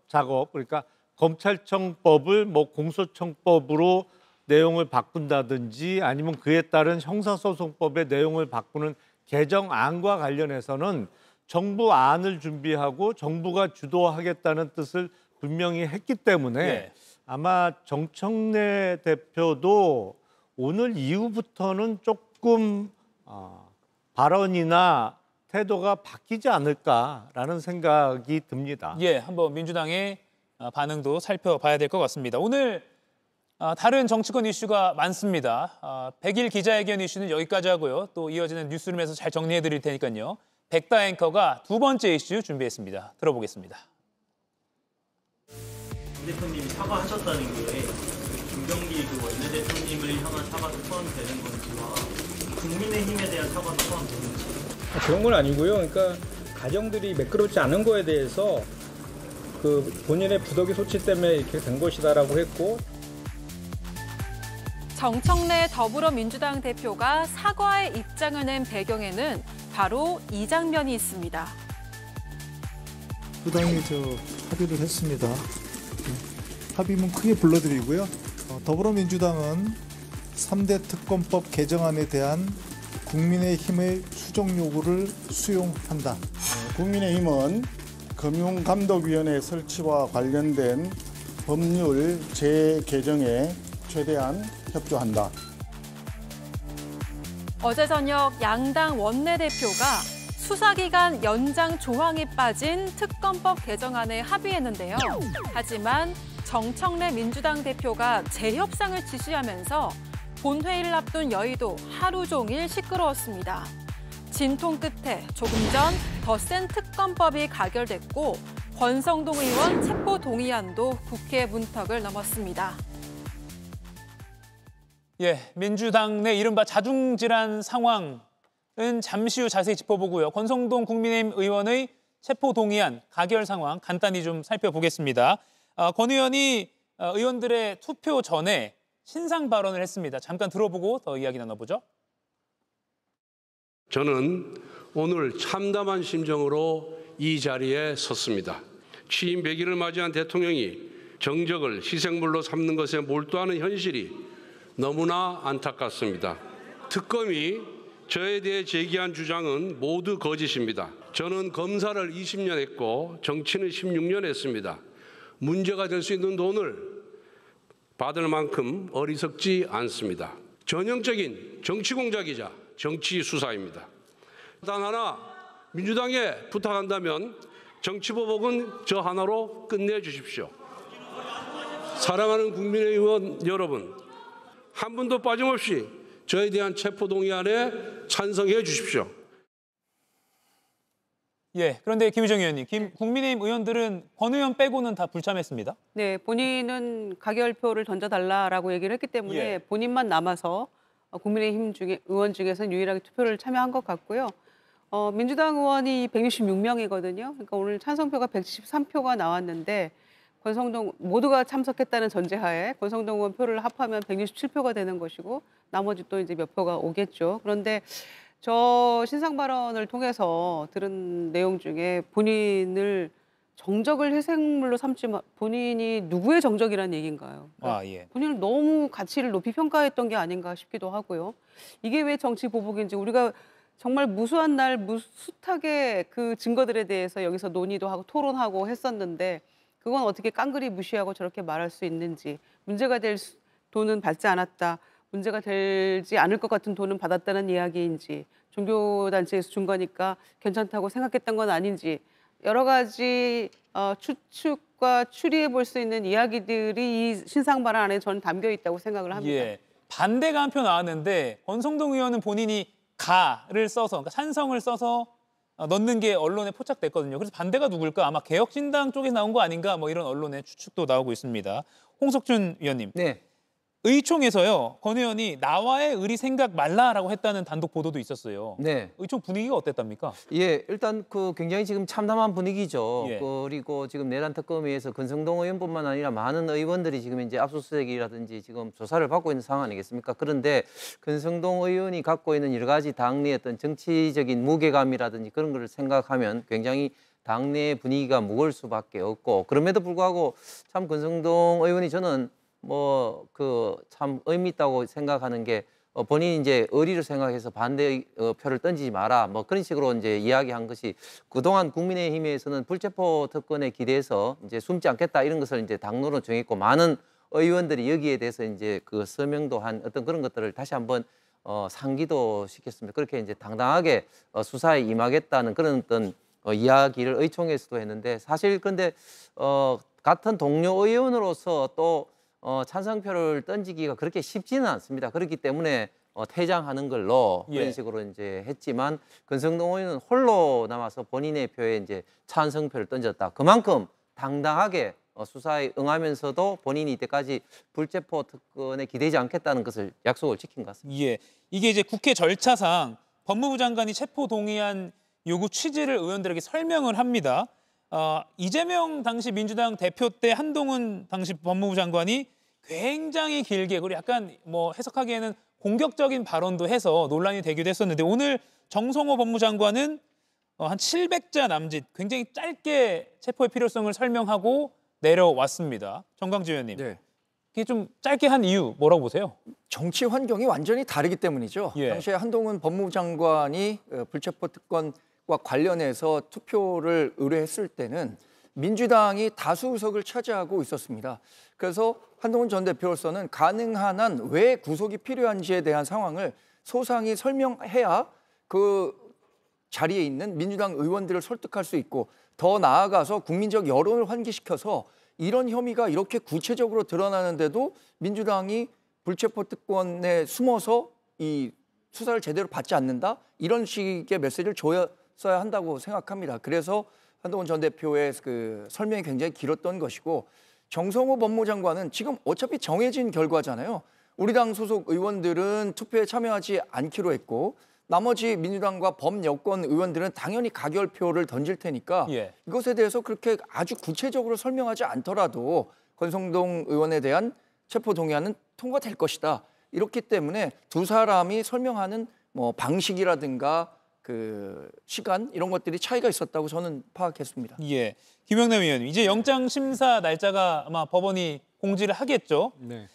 작업, 그러니까 검찰청법을 뭐 공소청법으로 내용을 바꾼다든지 아니면 그에 따른 형사소송법의 내용을 바꾸는 개정안과 관련해서는 정부 안을 준비하고 정부가 주도하겠다는 뜻을 분명히 했기 때문에 예. 아마 정청래 대표도 오늘 이후부터는 조금 발언이나 태도가 바뀌지 않을까라는 생각이 듭니다. 예, 한번 민주당의 반응도 살펴봐야 될 것 같습니다. 오늘 다른 정치권 이슈가 많습니다. 100일 기자회견 이슈는 여기까지 하고요. 또 이어지는 뉴스룸에서 잘 정리해 드릴 테니까요. 백다 앵커가 두 번째 이슈 준비했습니다. 들어보겠습니다. 문 대표님이 사과하셨다는 게 김병기 원내대표님을 향한 사과도 포함되는 건지와 국민의힘에 대한 사과도 포함되는지. 그런 건 아니고요. 그러니까 가정들이 매끄럽지 않은 거에 대해서 그 본인의 부득이 소치 때문에 이렇게 된 것이다라고 했고. 정청래 더불어민주당 대표가 사과의 입장을 낸 배경에는 바로 이 장면이 있습니다. 부당히 합의를 했습니다. 합의문 크게 불러드리고요. 더불어민주당은 3대 특검법 개정안에 대한 국민의힘의 수정 요구를 수용한다. 국민의힘은 금융감독위원회 설치와 관련된 법률 재개정에 최대한 협조한다. 어제 저녁 양당 원내대표가 수사기간 연장 조항이 빠진 특검법 개정안에 합의했는데요. 하지만 정청래 민주당 대표가 재협상을 지시하면서 본회의를 앞둔 여의도 하루 종일 시끄러웠습니다. 진통 끝에 조금 전 더 센 특검법이 가결됐고 권성동 의원 체포 동의안도 국회 문턱을 넘었습니다. 예, 민주당 내 이른바 자중질환 상황은 잠시 후 자세히 짚어보고요. 권성동 국민의힘 의원의 체포 동의안 가결 상황 간단히 좀 살펴보겠습니다. 권 의원이 의원들의 투표 전에 신상 발언을 했습니다. 잠깐 들어보고 더 이야기 나눠보죠. 저는 오늘 참담한 심정으로 이 자리에 섰습니다. 취임 100일을 맞이한 대통령이 정적을 희생물로 삼는 것에 몰두하는 현실이 너무나 안타깝습니다. 특검이 저에 대해 제기한 주장은 모두 거짓입니다. 저는 검사를 20년 했고 정치는 16년 했습니다. 문제가 될 수 있는 돈을 받을 만큼 어리석지 않습니다. 전형적인 정치 공작이자 정치 수사입니다. 단 하나 민주당에 부탁한다면 정치보복은 저 하나로 끝내주십시오. 사랑하는 국민의 의원 여러분, 한 분도 빠짐없이 저에 대한 체포동의안에 찬성해 주십시오. 예, 그런데 김유정 의원님, 국민의힘 의원들은 권 의원 빼고는 다 불참했습니다. 네, 본인은 가결표를 던져달라라고 얘기를 했기 때문에 예. 본인만 남아서 국민의힘 의원 중에서는 유일하게 투표를 참여한 것 같고요. 민주당 의원이 166명이거든요. 그러니까 오늘 찬성표가 173표가 나왔는데 권성동 모두가 참석했다는 전제하에 권성동 의원 표를 합하면 167표가 되는 것이고 나머지 또 이제 몇 표가 오겠죠. 그런데 저 신상 발언을 통해서 들은 내용 중에 본인을 정적을 희생물로 삼지 마, 본인이 누구의 정적이라는 얘기인가요? 그러니까 예. 본인을 너무 가치를 높이 평가했던 게 아닌가 싶기도 하고요. 이게 왜 정치 보복인지 우리가 정말 무수한 날 무수하게 그 증거들에 대해서 여기서 논의도 하고 토론하고 했었는데 그건 어떻게 깡그리 무시하고 저렇게 말할 수 있는지, 문제가 될 돈은 받지 않았다, 문제가 되지 않을 것 같은 돈은 받았다는 이야기인지, 종교단체에서 준 거니까 괜찮다고 생각했던 건 아닌지, 여러 가지 추측과 추리해 볼 수 있는 이야기들이 이 신상 발언 안에 저는 담겨 있다고 생각을 합니다. 예, 반대가 한 표 나왔는데 권성동 의원은 본인이 가를 써서, 그러니까 찬성을 써서 넣는 게 언론에 포착됐거든요. 그래서 반대가 누굴까? 아마 개혁신당 쪽에서 나온 거 아닌가? 뭐 이런 언론의 추측도 나오고 있습니다. 홍석준 위원님. 네. 의총에서요, 권 의원이 나와의 의리 생각 말라라고 했다는 단독 보도도 있었어요. 네. 의총 분위기가 어땠답니까? 예, 일단 그 굉장히 지금 참담한 분위기죠. 예. 그리고 지금 내란 특검위에서 권성동 의원뿐만 아니라 많은 의원들이 지금 이제 압수수색이라든지 지금 조사를 받고 있는 상황 아니겠습니까? 그런데 권성동 의원이 갖고 있는 여러 가지 당내의 어떤 정치적인 무게감이라든지 그런 거를 생각하면 굉장히 당내 분위기가 무거울 수밖에 없고, 그럼에도 불구하고 참 권성동 의원이 저는 뭐 그 참 의미 있다고 생각하는 게 본인이 이제 의리를 생각해서 반대 표를 던지지 마라. 뭐 그런 식으로 이제 이야기한 것이 그동안 국민의힘에서는 불체포 특권에 기대해서 이제 숨지 않겠다 이런 것을 이제 당론으로 정했고 많은 의원들이 여기에 대해서 이제 그 서명도 한 어떤 그런 것들을 다시 한번 상기도 시켰습니다. 그렇게 이제 당당하게 수사에 임하겠다는 그런 어떤 이야기를 의총에서도 했는데 사실 근데 같은 동료 의원으로서 또 찬성표를 던지기가 그렇게 쉽지는 않습니다. 그렇기 때문에 퇴장하는 걸로 그런 식으로 이제 했지만 권성동 의원은 홀로 남아서 본인의 표에 이제 찬성표를 던졌다. 그만큼 당당하게 수사에 응하면서도 본인이 이때까지 불체포 특권에 기대지 않겠다는 것을 약속을 지킨 것 같습니다. 예, 이게 이제 국회 절차상 법무부 장관이 체포 동의안 요구 취지를 의원들에게 설명을 합니다. 이재명 당시 민주당 대표 때 한동훈 당시 법무부 장관이 굉장히 길게 그리고 약간 뭐 해석하기에는 공격적인 발언도 해서 논란이 되기도 했었는데 오늘 정성호 법무장관은 한 700자 남짓 굉장히 짧게 체포의 필요성을 설명하고 내려왔습니다. 정광지 의원님. 네. 이게 좀 짧게 한 이유 뭐라고 보세요? 정치 환경이 완전히 다르기 때문이죠. 당시에 한동훈 법무부 장관이 불체포 특권과 관련해서 투표를 의뢰했을 때는 민주당이 다수 의석을 차지하고 있었습니다. 그래서 한동훈 전 대표로서는 가능한 한 왜 구속이 필요한지에 대한 상황을 소상히 설명해야 그 자리에 있는 민주당 의원들을 설득할 수 있고 더 나아가서 국민적 여론을 환기시켜서 이런 혐의가 이렇게 구체적으로 드러나는데도 민주당이 불체포 특권에 숨어서 이 수사를 제대로 받지 않는다? 이런 식의 메시지를 줬어야 한다고 생각합니다. 그래서 한동훈 전 대표의 그 설명이 굉장히 길었던 것이고 정성호 법무장관은 지금 어차피 정해진 결과잖아요. 우리 당 소속 의원들은 투표에 참여하지 않기로 했고 나머지 민주당과 범여권 의원들은 당연히 가결표를 던질 테니까 이것에 대해서 그렇게 아주 구체적으로 설명하지 않더라도 권성동 의원에 대한 체포 동의안은 통과될 것이다. 이렇기 때문에 두 사람이 설명하는 뭐 방식이라든가 그 시간 이런 것들이 차이가 있었다고 저는 파악했습니다. 예, 김영남 의원님 이제 영장 심사 날짜가 아마 법원이 공지를 하겠죠. 네.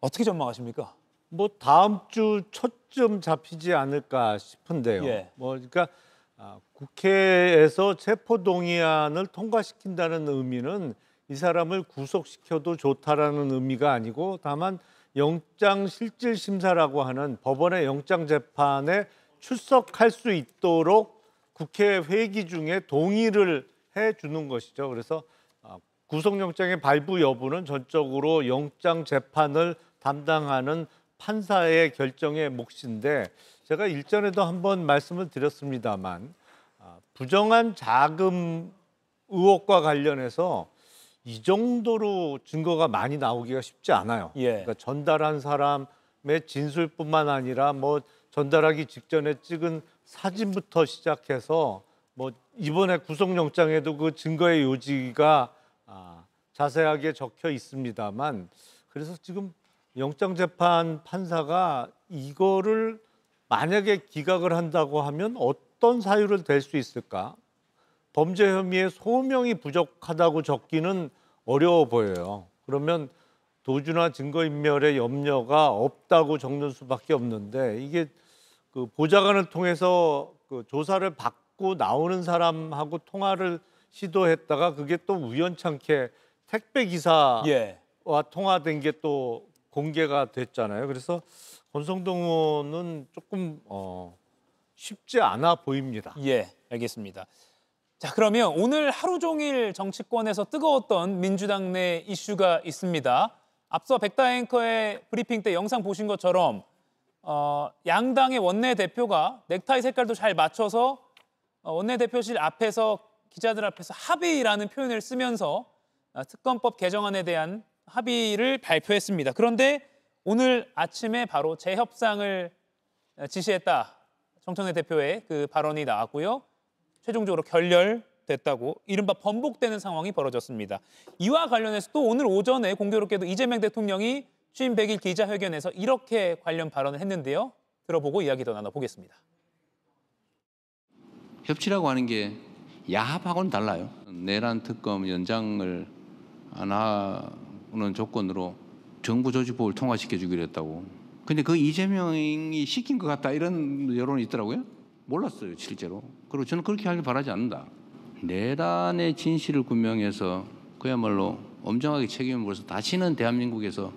어떻게 전망하십니까? 뭐 다음 주 초쯤 잡히지 않을까 싶은데요. 뭐 그러니까 국회에서 체포 동의안을 통과시킨다는 의미는 이 사람을 구속시켜도 좋다라는 의미가 아니고 다만 영장 실질 심사라고 하는 법원의 영장 재판에 출석할 수 있도록 국회 회기 중에 동의를 해주는 것이죠. 그래서 구속영장의 발부 여부는 전적으로 영장 재판을 담당하는 판사의 결정의 몫인데 제가 일전에도 한번 말씀을 드렸습니다만 부정한 자금 의혹과 관련해서 이 정도로 증거가 많이 나오기가 쉽지 않아요. 그러니까 전달한 사람의 진술뿐만 아니라 뭐 전달하기 직전에 찍은 사진부터 시작해서 뭐 이번에 구속영장에도 그 증거의 요지가 자세하게 적혀 있습니다만 그래서 지금 영장재판 판사가 이거를 만약에 기각을 한다고 하면 어떤 사유를 댈 수 있을까? 범죄 혐의의 소명이 부족하다고 적기는 어려워 보여요. 그러면 도주나 증거인멸의 염려가 없다고 적는 수밖에 없는데 이게 그 보좌관을 통해서 그 조사를 받고 나오는 사람하고 통화를 시도했다가 그게 또 우연찮게 택배 기사와 통화된 게 또 공개가 됐잖아요. 그래서 권성동 의원은 조금 쉽지 않아 보입니다. 예, 알겠습니다. 자, 그러면 오늘 하루 종일 정치권에서 뜨거웠던 민주당 내 이슈가 있습니다. 앞서 백다 앵커의 브리핑 때 영상 보신 것처럼 양당의 원내대표가 넥타이 색깔도 잘 맞춰서 원내대표실 앞에서 기자들 앞에서 합의라는 표현을 쓰면서 특검법 개정안에 대한 합의를 발표했습니다. 그런데 오늘 아침에 바로 재협상을 지시했다. 정청래 대표의 그 발언이 나왔고요. 최종적으로 결렬됐다고 이른바 번복되는 상황이 벌어졌습니다. 이와 관련해서 또 오늘 오전에 공교롭게도 이재명 대통령이 취임 100일 기자회견에서 이렇게 관련 발언을 했는데요. 들어보고 이야기 더 나눠보겠습니다. 협치라고 하는 게 야합하고는 달라요. 내란 특검 연장을 안 하는 조건으로 정부 조직법을 통과시켜 주기로 했다고 근데 그 이재명이 시킨 것 같다 이런 여론이 있더라고요. 몰랐어요, 실제로. 그리고 저는 그렇게 하길 바라지 않는다. 내란의 진실을 규명해서 그야말로 엄정하게 책임을 물어서 다시는 대한민국에서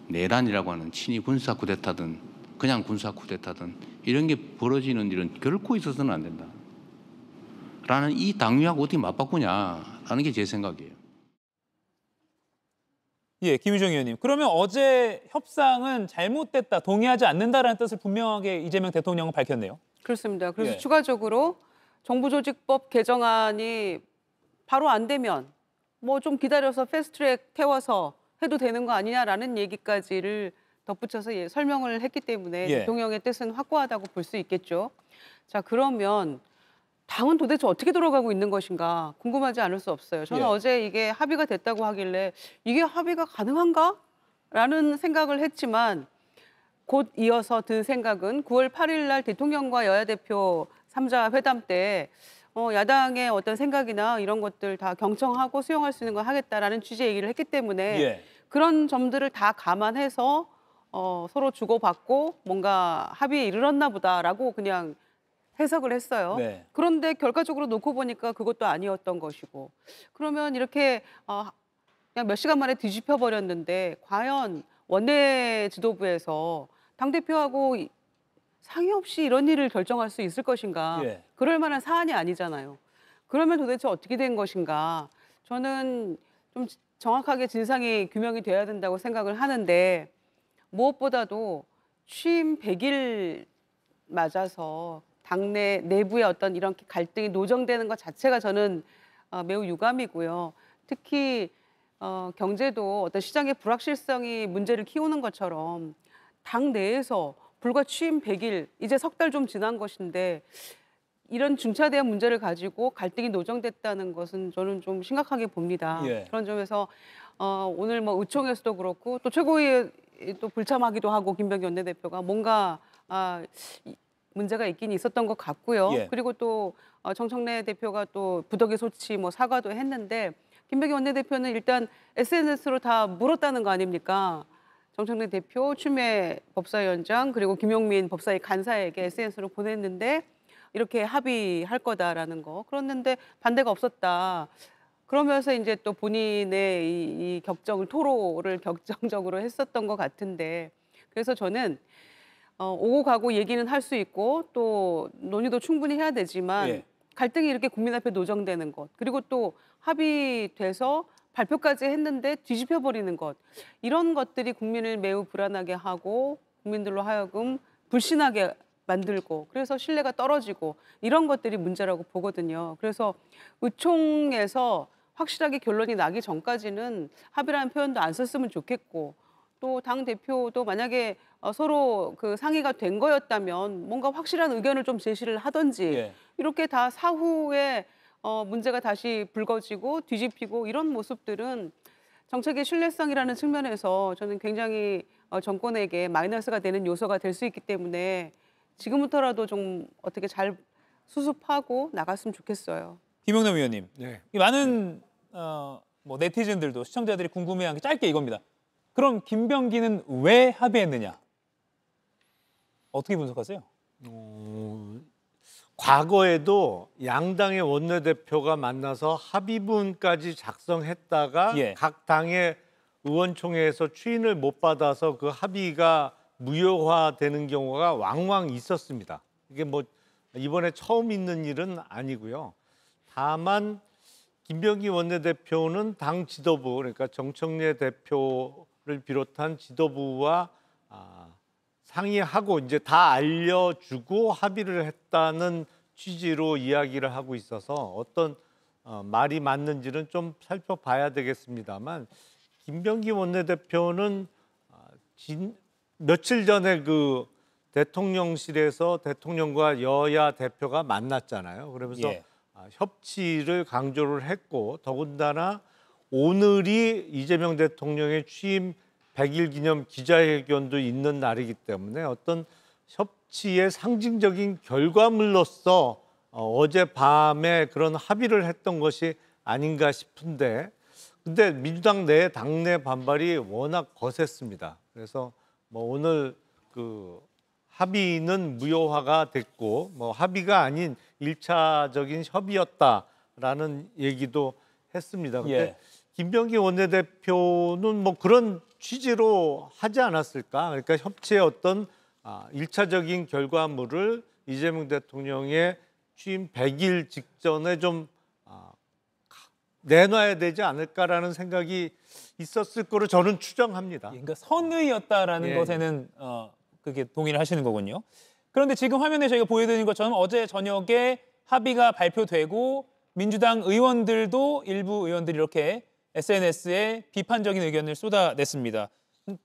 내란이라고 하는 친위 군사 쿠데타든 그냥 군사 쿠데타든 이런 게 벌어지는 일은 결코 있어서는 안 된다. 라는 이 당위하고 어떻게 맞바꾸냐라는 게 제 생각이에요. 예, 김유정 의원님. 그러면 어제 협상은 잘못됐다, 동의하지 않는다라는 뜻을 분명하게 이재명 대통령은 밝혔네요. 그렇습니다. 그래서 예. 추가적으로 정부조직법 개정안이 바로 안 되면 뭐 좀 기다려서 패스트트랙 태워서 해도 되는 거 아니냐라는 얘기까지를 덧붙여서 설명을 했기 때문에 예. 대통령의 뜻은 확고하다고 볼 수 있겠죠. 자, 그러면 당은 도대체 어떻게 돌아가고 있는 것인가 궁금하지 않을 수 없어요. 저는 예. 어제 이게 합의가 됐다고 하길래 이게 합의가 가능한가? 라는 생각을 했지만 곧 이어서 든 생각은 9월 8일 날 대통령과 여야 대표 3자 회담 때 야당의 어떤 생각이나 이런 것들 다 경청하고 수용할 수 있는 걸 하겠다라는 취지의 얘기를 했기 때문에 예. 그런 점들을 다 감안해서 서로 주고받고 뭔가 합의에 이르렀나 보다라고 그냥 해석을 했어요. 네. 그런데 결과적으로 놓고 보니까 그것도 아니었던 것이고 그러면 이렇게 그냥 몇 시간 만에 뒤집혀 버렸는데 과연 원내 지도부에서 당대표하고 상의 없이 이런 일을 결정할 수 있을 것인가. 예. 그럴 만한 사안이 아니잖아요. 그러면 도대체 어떻게 된 것인가. 저는 좀 정확하게 진상이 규명이 돼야 된다고 생각을 하는데 무엇보다도 취임 100일 맞아서 당내 내부의 어떤 이런 갈등이 노정되는 것 자체가 저는 매우 유감이고요. 특히 경제도 어떤 시장의 불확실성이 문제를 키우는 것처럼 당 내에서 불과 취임 100일, 이제 석 달 좀 지난 것인데 이런 중차대한 문제를 가지고 갈등이 노정됐다는 것은 저는 좀 심각하게 봅니다. 예. 그런 점에서 오늘 뭐 의총에서도 그렇고 또 최고위에 또 불참하기도 하고 김병기 원내대표가 뭔가 문제가 있긴 있었던 것 같고요. 예. 그리고 또 정청래 대표가 또 부덕의 소치 뭐 사과도 했는데 김병기 원내대표는 일단 SNS로 다 물었다는 거 아닙니까? 정청래 대표, 추미애 법사위원장 그리고 김용민 법사위 간사에게 SNS로 보냈는데 이렇게 합의할 거다라는 거. 그랬는데 반대가 없었다. 그러면서 이제 또 본인의 이 토로를 격정적으로 했었던 것 같은데 그래서 저는 오고 가고 얘기는 할 수 있고 또 논의도 충분히 해야 되지만 예. 갈등이 이렇게 국민 앞에 노정되는 것 그리고 또 합의돼서 발표까지 했는데 뒤집혀 버리는 것 이런 것들이 국민을 매우 불안하게 하고 국민들로 하여금 불신하게 만들고 그래서 신뢰가 떨어지고 이런 것들이 문제라고 보거든요. 그래서 의총에서 확실하게 결론이 나기 전까지는 합의라는 표현도 안 썼으면 좋겠고 또 당 대표도 만약에 서로 그 상의가 된 거였다면 뭔가 확실한 의견을 좀 제시를 하든지 예. 이렇게 다 사후에 문제가 다시 불거지고 뒤집히고 이런 모습들은 정책의 신뢰성이라는 측면에서 저는 굉장히 정권에게 마이너스가 되는 요소가 될 수 있기 때문에 지금부터라도 좀 어떻게 잘 수습하고 나갔으면 좋겠어요. 김용남 의원님. 네. 이 많은 뭐 네티즌들도 시청자들이 궁금해하는 게 짧게 이겁니다. 그럼 김병기는 왜 합의했느냐? 어떻게 분석하세요? 과거에도 양당의 원내대표가 만나서 합의문까지 작성했다가 예. 각 당의 의원총회에서 추인을 못 받아서 그 합의가 무효화되는 경우가 왕왕 있었습니다. 이게 뭐 이번에 처음 있는 일은 아니고요. 다만 김병기 원내대표는 당 지도부, 그러니까 정청래 대표를 비롯한 지도부와 상의하고 이제 다 알려주고 합의를 했다는 취지로 이야기를 하고 있어서 어떤 말이 맞는지는 좀 살펴봐야 되겠습니다만 김병기 원내대표는 며칠 전에 그 대통령실에서 대통령과 여야 대표가 만났잖아요. 그러면서 예. 협치를 강조를 했고 더군다나 오늘이 이재명 대통령의 취임 100일 기념 기자회견도 있는 날이기 때문에 어떤 협치의 상징적인 결과물로서 어젯밤에 그런 합의를 했던 것이 아닌가 싶은데 근데 민주당 내 당내 반발이 워낙 거셌습니다. 그래서 뭐 오늘 그 합의는 무효화가 됐고 뭐 합의가 아닌 1차적인 협의였다라는 얘기도 했습니다. 근데 예. 김병기 원내대표는 뭐 그런 취지로 하지 않았을까? 그러니까 협치의 어떤 1차적인 결과물을 이재명 대통령의 취임 100일 직전에 좀 내놔야 되지 않을까라는 생각이 있었을 거로 저는 추정합니다. 그러니까 선의였다라는 예. 것에는 그게 동의를 하시는 거군요. 그런데 지금 화면에 저희가 보여드린 것처럼 어제 저녁에 합의가 발표되고 민주당 의원들도 일부 의원들이 이렇게 SNS에 비판적인 의견을 쏟아냈습니다.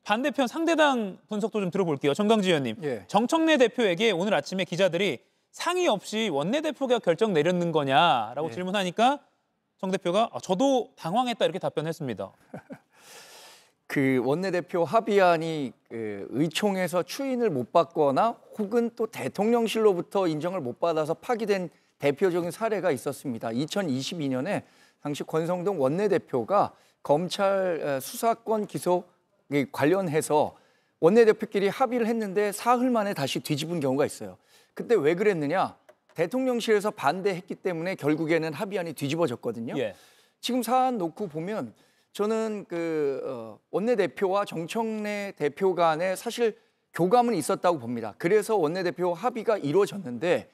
반대편 상대당 분석도 좀 들어볼게요. 정강지 의원님. 예. 정청래 대표에게 오늘 아침에 기자들이 상의 없이 원내대표가 결정 내렸는 거냐라고 예. 질문하니까 정 대표가 저도 당황했다 이렇게 답변했습니다. 그 원내대표 합의안이 의총에서 추인을 못 받거나 혹은 또 대통령실로부터 인정을 못 받아서 파기된 대표적인 사례가 있었습니다. 2022년에 당시 권성동 원내대표가 검찰 수사권 기소 관련해서 원내대표끼리 합의를 했는데 사흘 만에 다시 뒤집은 경우가 있어요. 그때 왜 그랬느냐? 대통령실에서 반대했기 때문에 결국에는 합의안이 뒤집어졌거든요. 예. 지금 사안 놓고 보면 저는 원내대표와 정청래 대표 간에 사실 교감은 있었다고 봅니다. 그래서 원내대표 합의가 이루어졌는데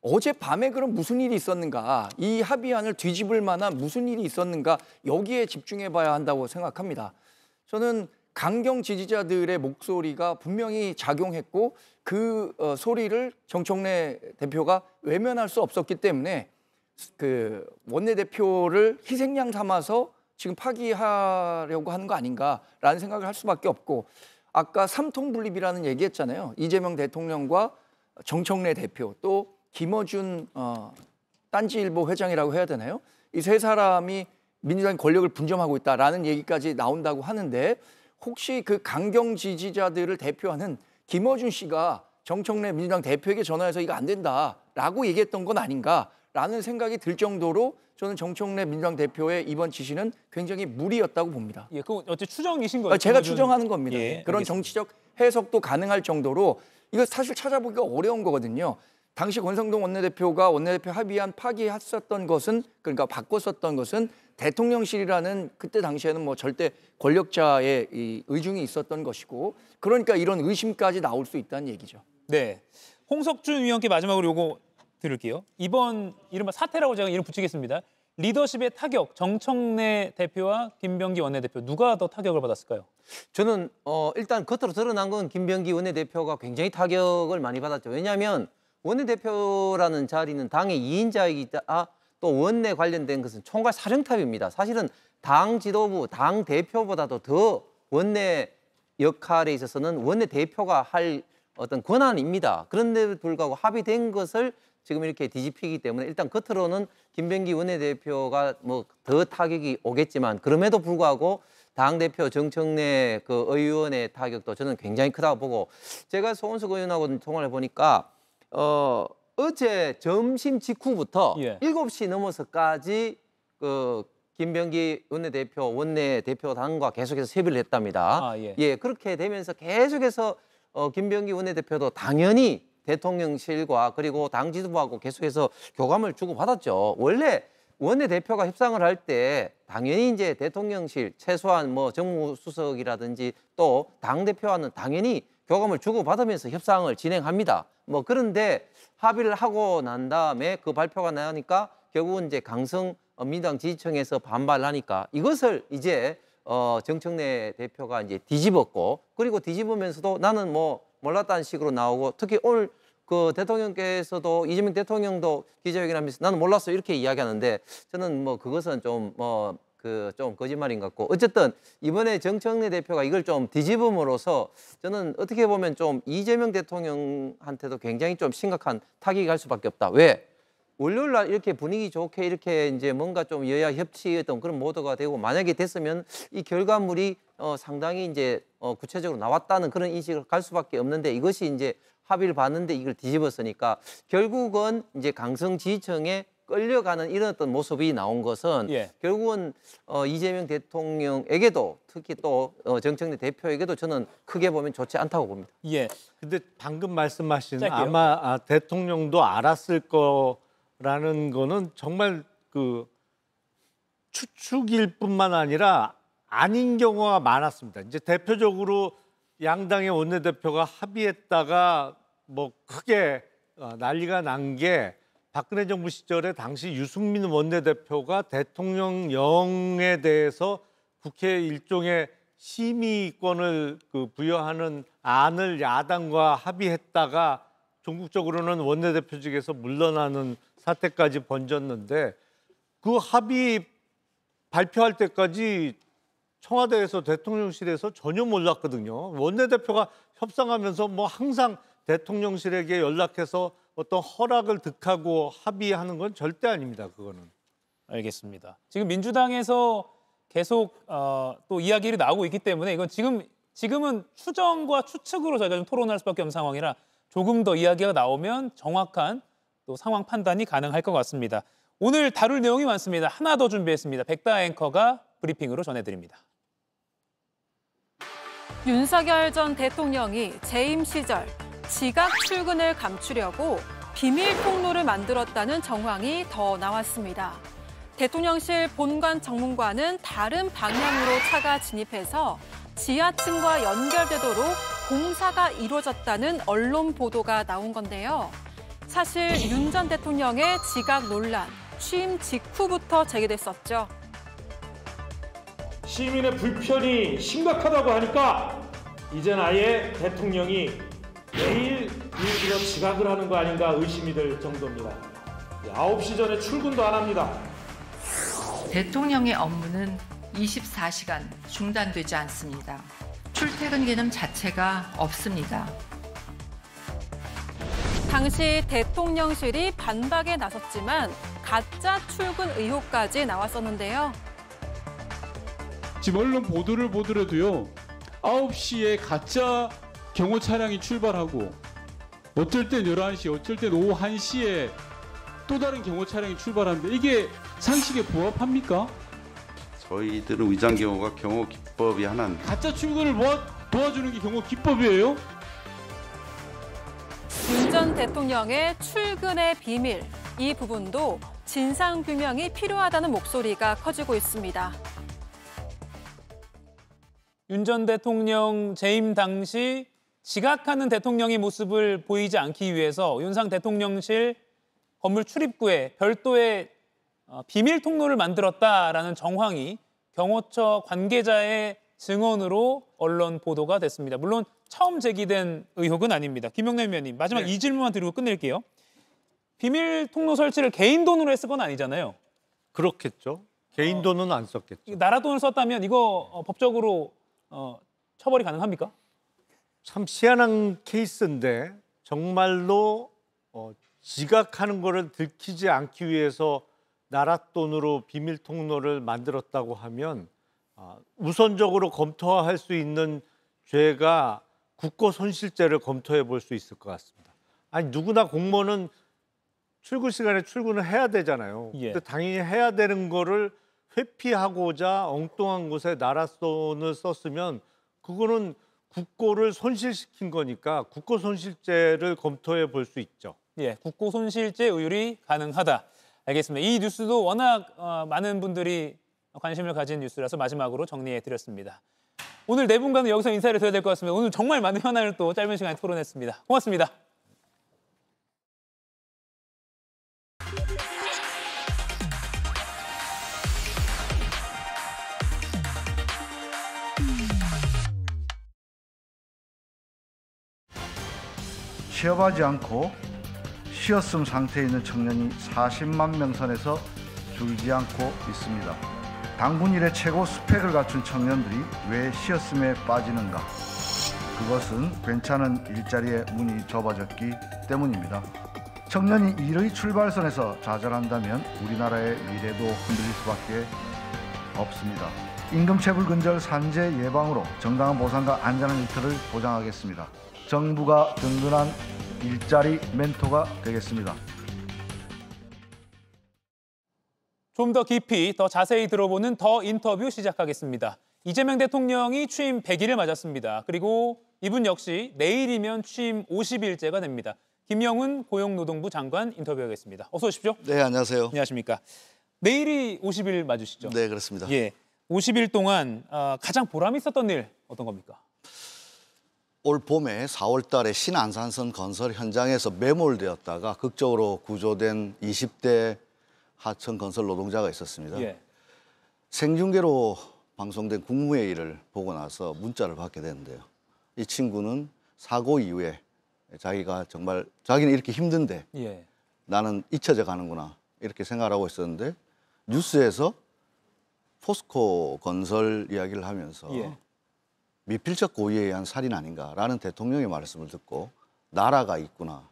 어젯밤에 그럼 무슨 일이 있었는가, 이 합의안을 뒤집을 만한 무슨 일이 있었는가, 여기에 집중해 봐야 한다고 생각합니다. 저는 강경 지지자들의 목소리가 분명히 작용했고 그 소리를 정청래 대표가 외면할 수 없었기 때문에 그 원내대표를 희생양 삼아서 지금 파기하려고 하는 거 아닌가라는 생각을 할 수밖에 없고, 아까 삼통분립이라는 얘기했잖아요. 이재명 대통령과 정청래 대표 또 김어준 딴지일보 회장이라고 해야 되나요? 이 세 사람이 민주당 권력을 분점하고 있다라는 얘기까지 나온다고 하는데, 혹시 그 강경 지지자들을 대표하는 김어준 씨가 정청래 민주당 대표에게 전화해서 이거 안 된다라고 얘기했던 건 아닌가라는 생각이 들 정도로 저는 정청래 민주당 대표의 이번 지시는 굉장히 무리였다고 봅니다. 예, 그건 어째 추정이신 거예요? 제가 추정하는 겁니다. 예, 그런 알겠습니다. 정치적 해석도 가능할 정도로 이거 사실 찾아보기가 어려운 거거든요. 당시 권성동 원내대표가 원내대표 합의안 파기했었던 것은, 그러니까 바꿨었던 것은 대통령실이라는 그때 당시에는 뭐 절대 권력자의 이 의중이 있었던 것이고, 그러니까 이런 의심까지 나올 수 있다는 얘기죠. 네, 홍석준 위원께 마지막으로 요거 들을게요. 이번 이른바 사태라고 제가 이름 붙이겠습니다. 리더십의 타격, 정청래 대표와 김병기 원내대표 누가 더 타격을 받았을까요? 저는 일단 겉으로 드러난 건 김병기 원내대표가 굉장히 타격을 많이 받았죠. 왜냐하면 원내대표라는 자리는 당의 2인자이기다. 또 원내 관련된 것은 총괄 사령탑입니다. 사실은 당 지도부, 당 대표보다도 더 원내 역할에 있어서는 원내대표가 할 어떤 권한입니다. 그런데도 불구하고 합의된 것을 지금 이렇게 뒤집히기 때문에 일단 겉으로는 김병기 원내대표가 뭐 더 타격이 오겠지만, 그럼에도 불구하고 당대표 정청래 그 의원의 타격도 저는 굉장히 크다고 보고, 제가 손원석 의원하고 통화를 해보니까 어제 점심 직후부터 7시 넘어서까지 그 김병기 원내대표, 원내대표단과 계속해서 협의를 했답니다. 예, 그렇게 되면서 계속해서 김병기 원내대표도 당연히 대통령실과 그리고 당 지도부하고 계속해서 교감을 주고받았죠. 원래 원내대표가 협상을 할 때 당연히 이제 대통령실, 최소한 뭐 정무수석이라든지 또 당대표와는 당연히 교감을 주고받으면서 협상을 진행합니다. 뭐 그런데 합의를 하고 난 다음에 그 발표가 나니까 결국은 이제 강성 민주당 지지층에서 반발을 하니까 이것을 이제 정청래 대표가 이제 뒤집었고, 그리고 뒤집으면서도 나는 뭐 몰랐다는 식으로 나오고, 특히 오늘 그 대통령께서도 이재명 대통령도 기자회견하면서 나는 몰랐어 이렇게 이야기하는데, 저는 뭐 그것은 좀 좀 거짓말인 것 같고, 어쨌든 이번에 정청래 대표가 이걸 좀 뒤집음으로써 저는 어떻게 보면 좀 이재명 대통령한테도 굉장히 좀 심각한 타격이 갈 수밖에 없다. 왜? 월요일 날 이렇게 분위기 좋게 이렇게 이제 뭔가 좀 여야 협치했던 그런 모드가 되고, 만약에 됐으면 이 결과물이 상당히 이제 구체적으로 나왔다는 그런 인식을 갈 수밖에 없는데, 이것이 이제 합의를 봤는데 이걸 뒤집었으니까 결국은 이제 강성 지지층의 끌려가는 이런 어떤 모습이 나온 것은 예. 결국은 이재명 대통령에게도 특히 또 정청래 대표에게도 저는 크게 보면 좋지 않다고 봅니다. 예. 근데 방금 말씀하신 짧게요. 아마 대통령도 알았을 거라는 거는 정말 그 추측일 뿐만 아니라 아닌 경우가 많았습니다. 이제 대표적으로 양당의 원내대표가 합의했다가 뭐 크게 난리가 난 게 박근혜 정부 시절에 당시 유승민 원내대표가 대통령령에 대해서 국회 일종의 심의권을 부여하는 안을 야당과 합의했다가 전국적으로는 원내대표직에서 물러나는 사태까지 번졌는데 그 합의 발표할 때까지 청와대에서 대통령실에서 전혀 몰랐거든요. 원내대표가 협상하면서 뭐 항상 대통령실에게 연락해서 어떤 허락을 득하고 합의하는 건 절대 아닙니다. 그거는. 알겠습니다. 지금 민주당에서 계속 또 이야기를 나오고 있기 때문에 이건 지금은 추정과 추측으로 저희가 좀 토론할 수밖에 없는 상황이라 조금 더 이야기가 나오면 정확한 또 상황 판단이 가능할 것 같습니다. 오늘 다룰 내용이 많습니다. 하나 더 준비했습니다. 백다 앵커가 브리핑으로 전해드립니다. 윤석열 전 대통령이 재임 시절 지각 출근을 감추려고 비밀 통로를 만들었다는 정황이 더 나왔습니다. 대통령실 본관 정문과는 다른 방향으로 차가 진입해서 지하층과 연결되도록 공사가 이루어졌다는 언론 보도가 나온 건데요. 사실 윤 전 대통령의 지각 논란, 취임 직후부터 제기됐었죠. 시민의 불편이 심각하다고 하니까 이젠 아예 대통령이 매일 일부러 지각을 하는 거 아닌가 의심이 들 정도입니다. 9시 전에 출근도 안 합니다. 대통령의 업무는 24시간 중단되지 않습니다. 출퇴근 개념 자체가 없습니다. 당시 대통령실이 반박에 나섰지만 가짜 출근 의혹까지 나왔었는데요. 지금 언론 보도를 보더라도요. 9시에 가짜 경호 차량이 출발하고 어쩔 땐 11시, 어쩔 땐 오후 1시에 또 다른 경호 차량이 출발하는데 이게 상식에 부합합니까? 저희들은 위장 경호가 경호 기법이 하나인 가짜 출근을 도와주는 게 경호 기법이에요? 윤 전 대통령의 출근의 비밀, 이 부분도 진상규명이 필요하다는 목소리가 커지고 있습니다. 윤 전 대통령 재임 당시 지각하는 대통령의 모습을 보이지 않기 위해서 윤상 대통령실 건물 출입구에 별도의 비밀 통로를 만들었다라는 정황이 경호처 관계자의 증언으로 언론 보도가 됐습니다. 물론 처음 제기된 의혹은 아닙니다. 김영남 위원님, 마지막 이 질문만 드리고 끝낼게요. 비밀 통로 설치를 개인 돈으로 했을 건 아니잖아요. 그렇겠죠. 개인 돈은 안 썼겠죠. 나라 돈을 썼다면 이거 법적으로 처벌이 가능합니까? 참 희한한 케이스인데 정말로 지각하는 거를 들키지 않기 위해서 나라 돈으로 비밀 통로를 만들었다고 하면 우선적으로 검토할 수 있는 죄가 국고손실죄를 검토해 볼 수 있을 것 같습니다. 아니 누구나 공무원은 출근 시간에 출근을 해야 되잖아요. 근데 당연히 해야 되는 거를 회피하고자 엉뚱한 곳에 나라 돈을 썼으면 그거는 국고를 손실시킨 거니까 국고손실죄를 검토해 볼 수 있죠. 예, 국고손실죄 의율이 가능하다. 알겠습니다. 이 뉴스도 워낙 많은 분들이 관심을 가진 뉴스라서 마지막으로 정리해 드렸습니다. 오늘 네 분과는 여기서 인사를 드려야 될 것 같습니다. 오늘 정말 많은 현안을 또 짧은 시간에 토론했습니다. 고맙습니다. 취업하지 않고 쉬었음 상태에 있는 청년이 40만 명 선에서 줄지 않고 있습니다. 당군 일의 최고 스펙을 갖춘 청년들이 왜 쉬었음에 빠지는가? 그것은 괜찮은 일자리의 문이 좁아졌기 때문입니다. 청년이 일의 출발선에서 좌절한다면 우리나라의 미래도 흔들릴 수밖에 없습니다. 임금체불 근절 산재 예방으로 정당한 보상과 안전한 일터를 보장하겠습니다. 정부가 든든한 일자리 멘토가 되겠습니다. 좀 더 깊이, 더 자세히 들어보는 더 인터뷰 시작하겠습니다. 이재명 대통령이 취임 100일을 맞았습니다. 그리고 이분 역시 내일이면 취임 50일째가 됩니다. 김영훈 고용노동부 장관 인터뷰하겠습니다. 어서 오십시오. 네, 안녕하세요. 안녕하십니까. 내일이 50일 맞으시죠? 네, 그렇습니다. 예, 50일 동안 가장 보람 있었던 일 어떤 겁니까? 올 봄에 4월 달에 신안산선 건설 현장에서 매몰되었다가 극적으로 구조된 20대 하청 건설 노동자가 있었습니다. 예. 생중계로 방송된 국무회의를 보고 나서 문자를 받게 됐는데요. 이 친구는 사고 이후에 자기는 이렇게 힘든데 예. 나는 잊혀져 가는구나 이렇게 생각하고 있었는데 뉴스에서 포스코 건설 이야기를 하면서 예. 미필적 고의에 의한 살인 아닌가라는 대통령의 말씀을 듣고 나라가 있구나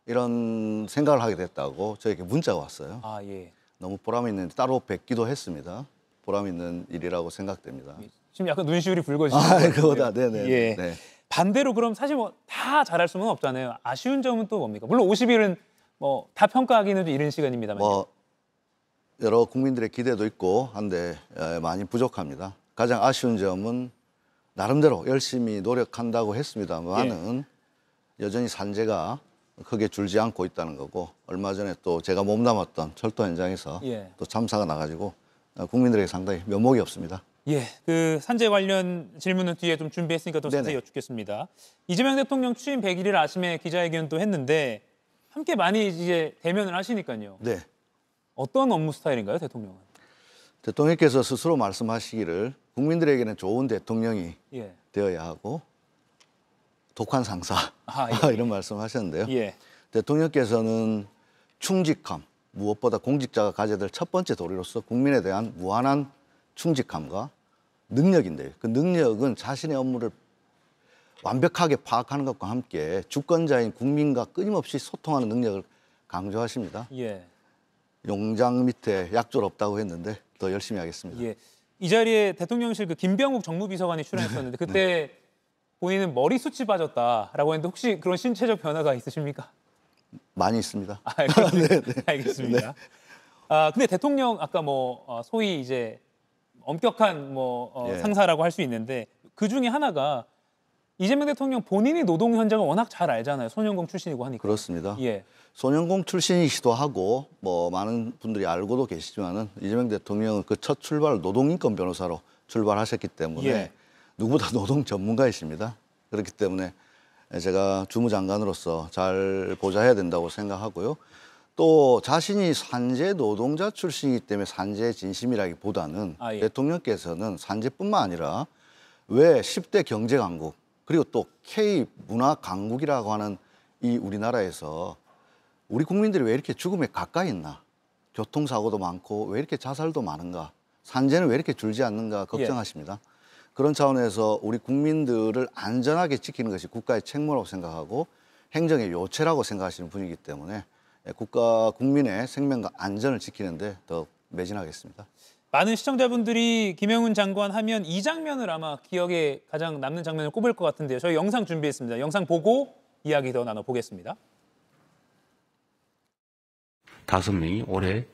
이런 생각을 하게 됐다고 저에게 문자가 왔어요. 예. 너무 보람 있는 따로 뵙기도 했습니다. 보람 있는 일이라고 생각됩니다. 지금 약간 눈시울이 붉어지시는 그거다. 네네. 예. 네. 반대로 그럼 사실 뭐 다 잘할 수는 없잖아요. 아쉬운 점은 또 뭡니까? 물론 50일은 뭐 다 평가하기는 좀 이른 시간입니다만. 여러 국민들의 기대도 있고 한데 많이 부족합니다. 가장 아쉬운 점은 나름대로 열심히 노력한다고 했습니다만은 여전히 산재가 크게 줄지 않고 있다는 거고 얼마 전에 또 제가 몸담았던 철도 현장에서 또 참사가 나가지고 국민들에게 상당히 면목이 없습니다. 예, 그 산재 관련 질문은 뒤에 좀 준비했으니까 좀 자세히 여쭙겠습니다. 이재명 대통령 취임 100일을 아침에 기자회견도 했는데 함께 많이 이제 대면을 하시니까요. 네. 어떤 업무 스타일인가요, 대통령은? 대통령께서 스스로 말씀하시기를 국민들에게는 좋은 대통령이 예. 되어야 하고 독한 상사 이런 말씀하셨는데요. 예. 대통령께서는 충직함, 무엇보다 공직자가 가져야 될 첫 번째 도리로서 국민에 대한 무한한 충직함과 능력인데요. 그 능력은 자신의 업무를 완벽하게 파악하는 것과 함께 주권자인 국민과 끊임없이 소통하는 능력을 강조하십니다. 예. 용장 밑에 약졸 없다고 했는데 더 열심히 하겠습니다. 예. 이 자리에 대통령실 그 김병욱 정무비서관이 출연했었는데 그때 본인은 머리숱이 빠졌다라고 했는데 혹시 그런 신체적 변화가 있으십니까? 많이 있습니다. 알겠습니다. 근데 대통령 아까 소위 이제 엄격한 상사라고 할 수 있는데 그 중에 하나가 이재명 대통령 본인이 노동 현장을 워낙 잘 알잖아요. 소년공 출신이고 하니까. 그렇습니다. 예. 소년공 출신이시기도 하고 많은 분들이 알고도 계시지만은 이재명 대통령은 그 첫 출발을 노동인권 변호사로 출발하셨기 때문에 누구보다 노동 전문가이십니다. 그렇기 때문에 제가 주무장관으로서 잘 보좌해야 된다고 생각하고요. 또 자신이 산재 노동자 출신이기 때문에 산재 진심이라기보다는 대통령께서는 산재뿐만 아니라 왜 10대 경제 강국 그리고 또 K 문화 강국이라고 하는 이 우리나라에서 우리 국민들이 왜 이렇게 죽음에 가까이 있나? 교통사고도 많고 왜 이렇게 자살도 많은가? 산재는 왜 이렇게 줄지 않는가 걱정하십니다. 그런 차원에서 우리 국민들을 안전하게 지키는 것이 국가의 책무라고 생각하고 행정의 요체라고 생각하시는 분이기 때문에 국민의 생명과 안전을 지키는 데 더 매진하겠습니다. 많은 시청자분들이 김영훈 장관 하면 이 장면을 아마 기억에 가장 남는 장면을 꼽을 것 같은데요. 저희 영상 준비했습니다. 영상 보고 이야기 더 나눠보겠습니다. 5명이 올해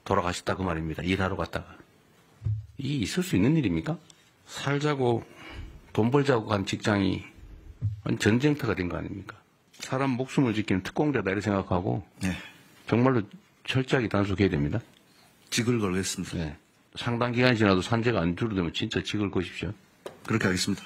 돌아가셨다 그 말입니다. 일하러 갔다가. 이게 있을 수 있는 일입니까? 살자고 돈 벌자고 간 직장이 전쟁터가 된 거 아닙니까? 사람 목숨을 지키는 특공대다 이렇게 생각하고 정말로 철저하게 단속해야 됩니다. 직을 걸겠습니다. 네. 상당 기간이 지나도 산재가 안 줄어들면 진짜 직을 거십시오. 그렇게 하겠습니다.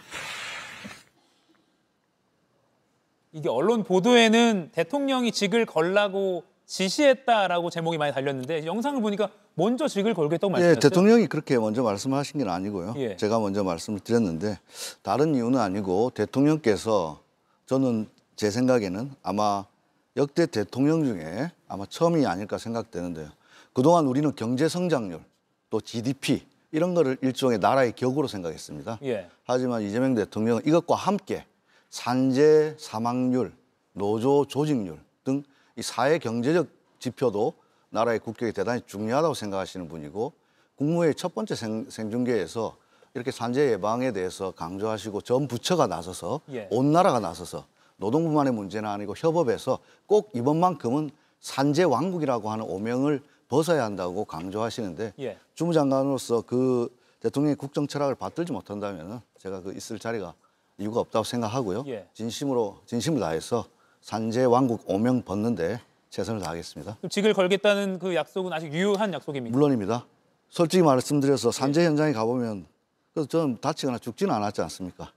이게 언론 보도에는 대통령이 직을 걸라고 지시했다라고 제목이 많이 달렸는데 영상을 보니까 먼저 직을 걸겠다고 말씀하셨어요? 대통령이 그렇게 먼저 말씀하신 건 아니고요. 제가 먼저 말씀을 드렸는데 다른 이유는 아니고 대통령께서 저는 제 생각에는 아마 역대 대통령 중에 아마 처음이 아닐까 생각되는데요. 그동안 우리는 경제 성장률 또 GDP 이런 거를 일종의 나라의 격으로 생각했습니다. 하지만 이재명 대통령은 이것과 함께 산재 사망률, 노조 조직률 등 이 사회 경제적 지표도 나라의 국격이 대단히 중요하다고 생각하시는 분이고 국무회의 첫 번째 생중계에서 이렇게 산재 예방에 대해서 강조하시고 전 부처가 나서서 온 나라가 나서서 노동부만의 문제는 아니고 협업해서 꼭 이번만큼은 산재 왕국이라고 하는 오명을 벗어야 한다고 강조하시는데 예. 주무장관으로서 그 대통령의 국정 철학을 받들지 못한다면 제가 그 있을 자리가 이유가 없다고 생각하고요. 예. 진심을 다해서 산재 왕국 오명 벗는데 최선을 다하겠습니다. 그럼 직을 걸겠다는 그 약속은 아직 유효한 약속입니까? 물론입니다. 솔직히 말씀드려서 산재 현장에 가보면 저는 다치거나 죽지는 않았지 않습니까?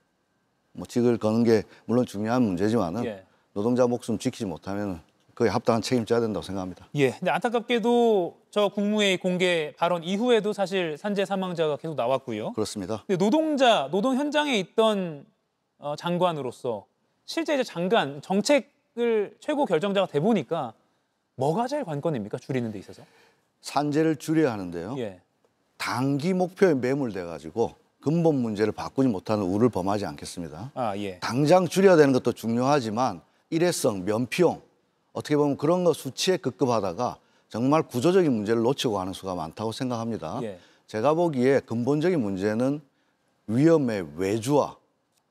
뭐 직을 거는 게 물론 중요한 문제지만은 예. 노동자 목숨 지키지 못하면 그에 합당한 책임져야 된다고 생각합니다. 예. 근데 안타깝게도 저 국무회의 공개 발언 이후에도 사실 산재 사망자가 계속 나왔고요. 그렇습니다. 근데 노동 현장에 있던 장관으로서 실제 이제 장관 정책을 최고 결정자가 돼 보니까 뭐가 제일 관건입니까? 줄이는 데 있어서? 산재를 줄여야 하는데요. 예. 단기 목표에 매몰돼 가지고 근본 문제를 바꾸지 못하는 우를 범하지 않겠습니다. 아, 예. 당장 줄여야 되는 것도 중요하지만 일회성, 면피용 어떻게 보면 그런 거 수치에 급급하다가 정말 구조적인 문제를 놓치고 가는 수가 많다고 생각합니다. 예. 제가 보기에 근본적인 문제는 위험의 외주화,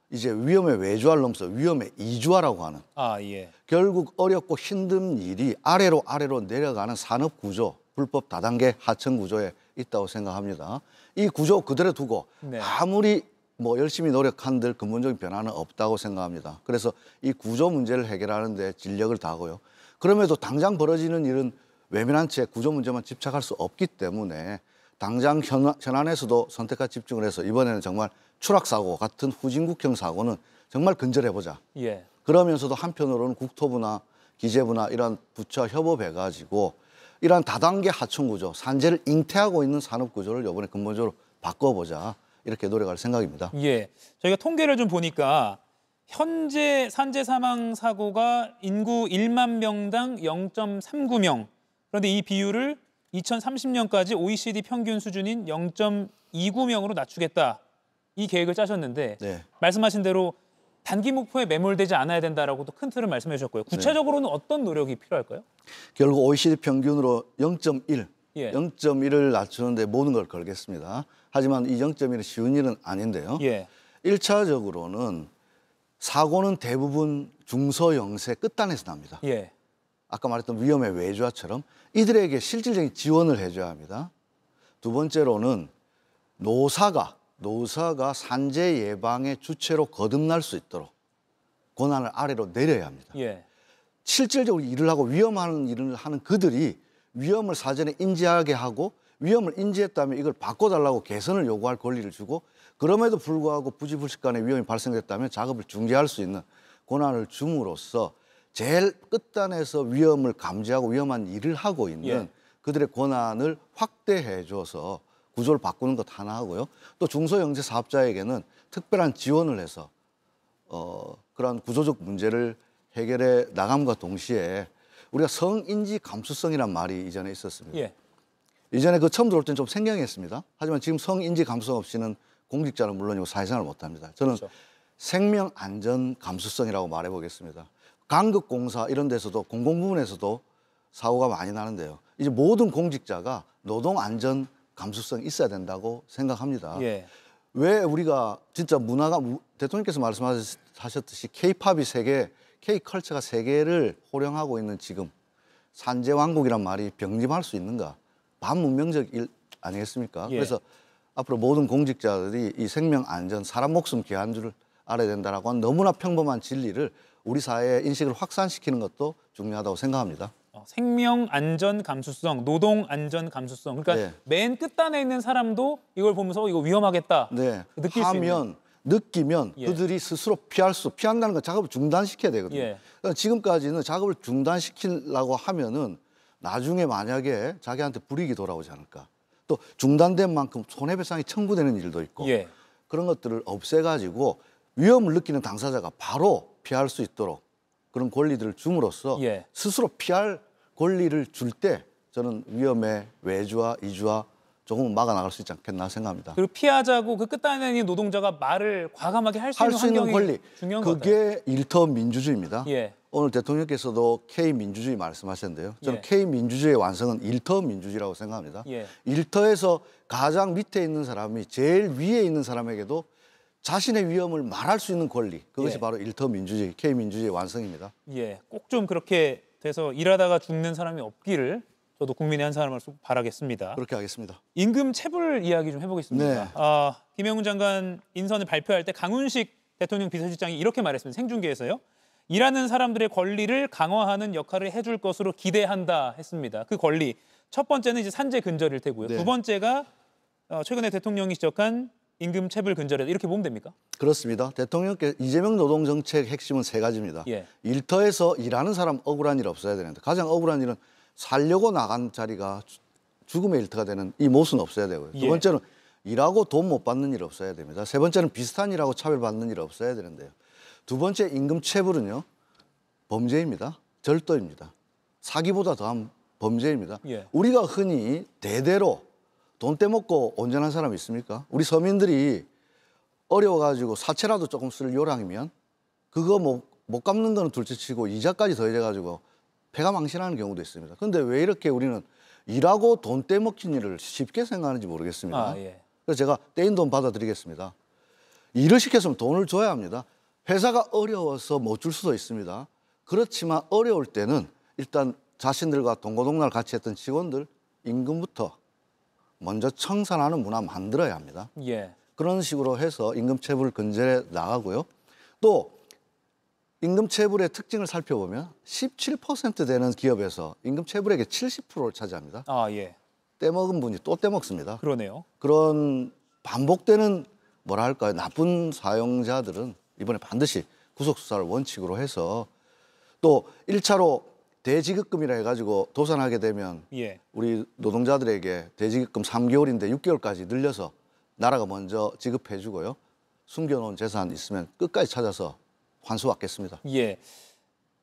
이제 위험의 외주화를 넘어서 위험의 이주화라고 하는 아, 예. 결국 어렵고 힘든 일이 아래로 내려가는 산업 구조, 불법 다단계 하청 구조에 있다고 생각합니다. 이 구조 그대로 두고 네. 아무리 뭐 열심히 노력한들 근본적인 변화는 없다고 생각합니다. 그래서 이 구조 문제를 해결하는 데 진력을 다하고요. 그럼에도 당장 벌어지는 일은 외면한 채 구조 문제만 집착할 수 없기 때문에 당장 현안에서도 선택과 집중을 해서 이번에는 정말 추락사고 같은 후진국형 사고는 정말 근절해보자. 예. 그러면서도 한편으로는 국토부나 기재부나 이런 부처 협업해가지고 이러한 다단계 하청 구조, 산재를 잉태하고 있는 산업 구조를 이번에 근본적으로 바꿔보자. 이렇게 노력할 생각입니다. 예. 저희가 통계를 좀 보니까 현재 산재 사망 사고가 인구 1만 명당 0.39명. 그런데 이 비율을 2030년까지 OECD 평균 수준인 0.29명으로 낮추겠다. 이 계획을 짜셨는데 네. 말씀하신 대로 단기 목표에 매몰되지 않아야 된다라고 또 큰 틀을 말씀해 주셨고요. 구체적으로는 어떤 노력이 필요할까요? 결국 OECD 평균으로 0.1, 예. 0.1을 낮추는데 모든 걸 걸겠습니다. 하지만 이 0.1은 쉬운 일은 아닌데요. 예. 1차적으로는 사고는 대부분 중소영세 끝단에서 납니다. 예. 아까 말했던 위험의 외주화처럼 이들에게 실질적인 지원을 해줘야 합니다. 두 번째로는 노사가 산재 예방의 주체로 거듭날 수 있도록 권한을 아래로 내려야 합니다. 예. 실질적으로 일을 하고 위험한 일을 하는 그들이 위험을 사전에 인지하게 하고 위험을 인지했다면 이걸 바꿔달라고 개선을 요구할 권리를 주고 그럼에도 불구하고 부지불식간에 위험이 발생됐다면 작업을 중지할 수 있는 권한을 줌으로써 제일 끝단에서 위험을 감지하고 위험한 일을 하고 있는 예. 그들의 권한을 확대해줘서 구조를 바꾸는 것 하나 하고요. 또 중소영세 사업자에게는 특별한 지원을 해서 그런 구조적 문제를 해결해 나감과 동시에 우리가 성인지 감수성이란 말이 이전에 있었습니다. 예. 이전에 그 처음 들어올 때는 좀 생경했습니다. 하지만 지금 성인지 감수성 없이는 공직자는 물론이고 사회생활을 못합니다. 저는 그렇죠. 생명 안전 감수성이라고 말해보겠습니다. 강급공사 이런 데서도 공공부문에서도 사고가 많이 나는데요. 이제 모든 공직자가 노동 안전 감수성이 있어야 된다고 생각합니다. 예. 왜 우리가 진짜 문화가 대통령께서 말씀하셨듯이 K-팝이 세계, K-컬처가 세계를 호령하고 있는 지금 산재 왕국이란 말이 병림할 수 있는가? 반문명적 일 아니겠습니까? 예. 그래서 앞으로 모든 공직자들이 이 생명 안전, 사람 목숨 귀한 줄을 알아야 된다라고 하는 너무나 평범한 진리를 우리 사회의 인식을 확산시키는 것도 중요하다고 생각합니다. 생명 안전 감수성, 노동 안전 감수성. 그러니까 네. 맨 끝단에 있는 사람도 이걸 보면서 이거 위험하겠다. 네. 느낄 수 있는. 느끼면 예. 그들이 스스로 피한다는 건 작업을 중단시켜야 되거든요. 예. 그러니까 지금까지는 작업을 중단시키려고 하면은 나중에 만약에 자기한테 불이익이 돌아오지 않을까. 또 중단된 만큼 손해배상이 청구되는 일도 있고 예. 그런 것들을 없애가지고 위험을 느끼는 당사자가 바로 피할 수 있도록 그런 권리들을 줌으로써 예. 스스로 피할 권리를 줄 때 저는 위험의 외주화, 이주화 조금은 막아나갈 수 있지 않겠나 생각합니다. 그리고 피하자고 그 끝단에 있는 노동자가 말을 과감하게 할 수 있는 환경이 권리. 중요한 것 같아요. 그게 일터 민주주의입니다. 예. 오늘 대통령께서도 K민주주의 말씀하셨는데요. 저는 예. K민주주의의 완성은 일터 민주주의라고 생각합니다. 예. 일터에서 가장 밑에 있는 사람이 제일 위에 있는 사람에게도 자신의 위험을 말할 수 있는 권리. 그것이 예. 바로 일터 민주주의, K민주주의의 완성입니다. 예, 꼭 좀 그렇게 돼서 일하다가 죽는 사람이 없기를 저도 국민의 한 사람으로서 바라겠습니다. 그렇게 하겠습니다. 임금 체불 이야기 좀 해보겠습니다. 네. 김영훈 장관 인선을 발표할 때 강훈식 대통령 비서실장이 이렇게 말했습니다. 생중계에서요. 일하는 사람들의 권리를 강화하는 역할을 해줄 것으로 기대한다 했습니다. 그 권리. 첫 번째는 이제 산재 근절일 테고요. 네. 두 번째가 최근에 대통령이 지적한 임금 체불 근절이다. 이렇게 보면 됩니까? 그렇습니다. 대통령께 이재명 노동정책 핵심은 세 가지입니다. 예. 일터에서 일하는 사람 억울한 일 없어야 되는데 가장 억울한 일은 살려고 나간 자리가 죽음의 일터가 되는 이 못은 없어야 되고요. 두 예. 번째는 일하고 돈 못 받는 일 없어야 됩니다. 세 번째는 비슷한 일하고 차별받는 일 없어야 되는데요. 두 번째 임금 체불은요. 범죄입니다. 절도입니다. 사기보다 더한 범죄입니다. 예. 우리가 흔히 대대로 돈 떼먹고 온전한 사람이 있습니까? 우리 서민들이 어려워가지고 사채라도 조금 쓸 요량이면 그거 못 갚는 거는 둘째치고 이자까지 더해져가지고 폐가 망신하는 경우도 있습니다. 그런데 왜 이렇게 우리는 일하고 돈 떼먹힌 일을 쉽게 생각하는지 모르겠습니다. 예. 그래서 제가 떼인 돈 받아드리겠습니다. 일을 시켰으면 돈을 줘야 합니다. 회사가 어려워서 못 줄 수도 있습니다. 그렇지만 어려울 때는 일단 자신들과 동고동락을 같이 했던 직원들 임금부터 먼저 청산하는 문화 만들어야 합니다. 예. 그런 식으로 해서 임금 체불 근절에 나가고요. 또 임금 체불의 특징을 살펴보면 17% 되는 기업에서 임금 체불액의 70%를 차지합니다. 예. 떼먹은 분이 또 떼먹습니다. 그러네요. 그런 반복되는 뭐랄까요 나쁜 사용자들은 이번에 반드시 구속수사를 원칙으로 해서 또 1차로 대지급금이라 해가지고 도산하게 되면 예. 우리 노동자들에게 대지급금 3개월인데 6개월까지 늘려서 나라가 먼저 지급해주고요. 숨겨놓은 재산 있으면 끝까지 찾아서 환수받겠습니다. 예.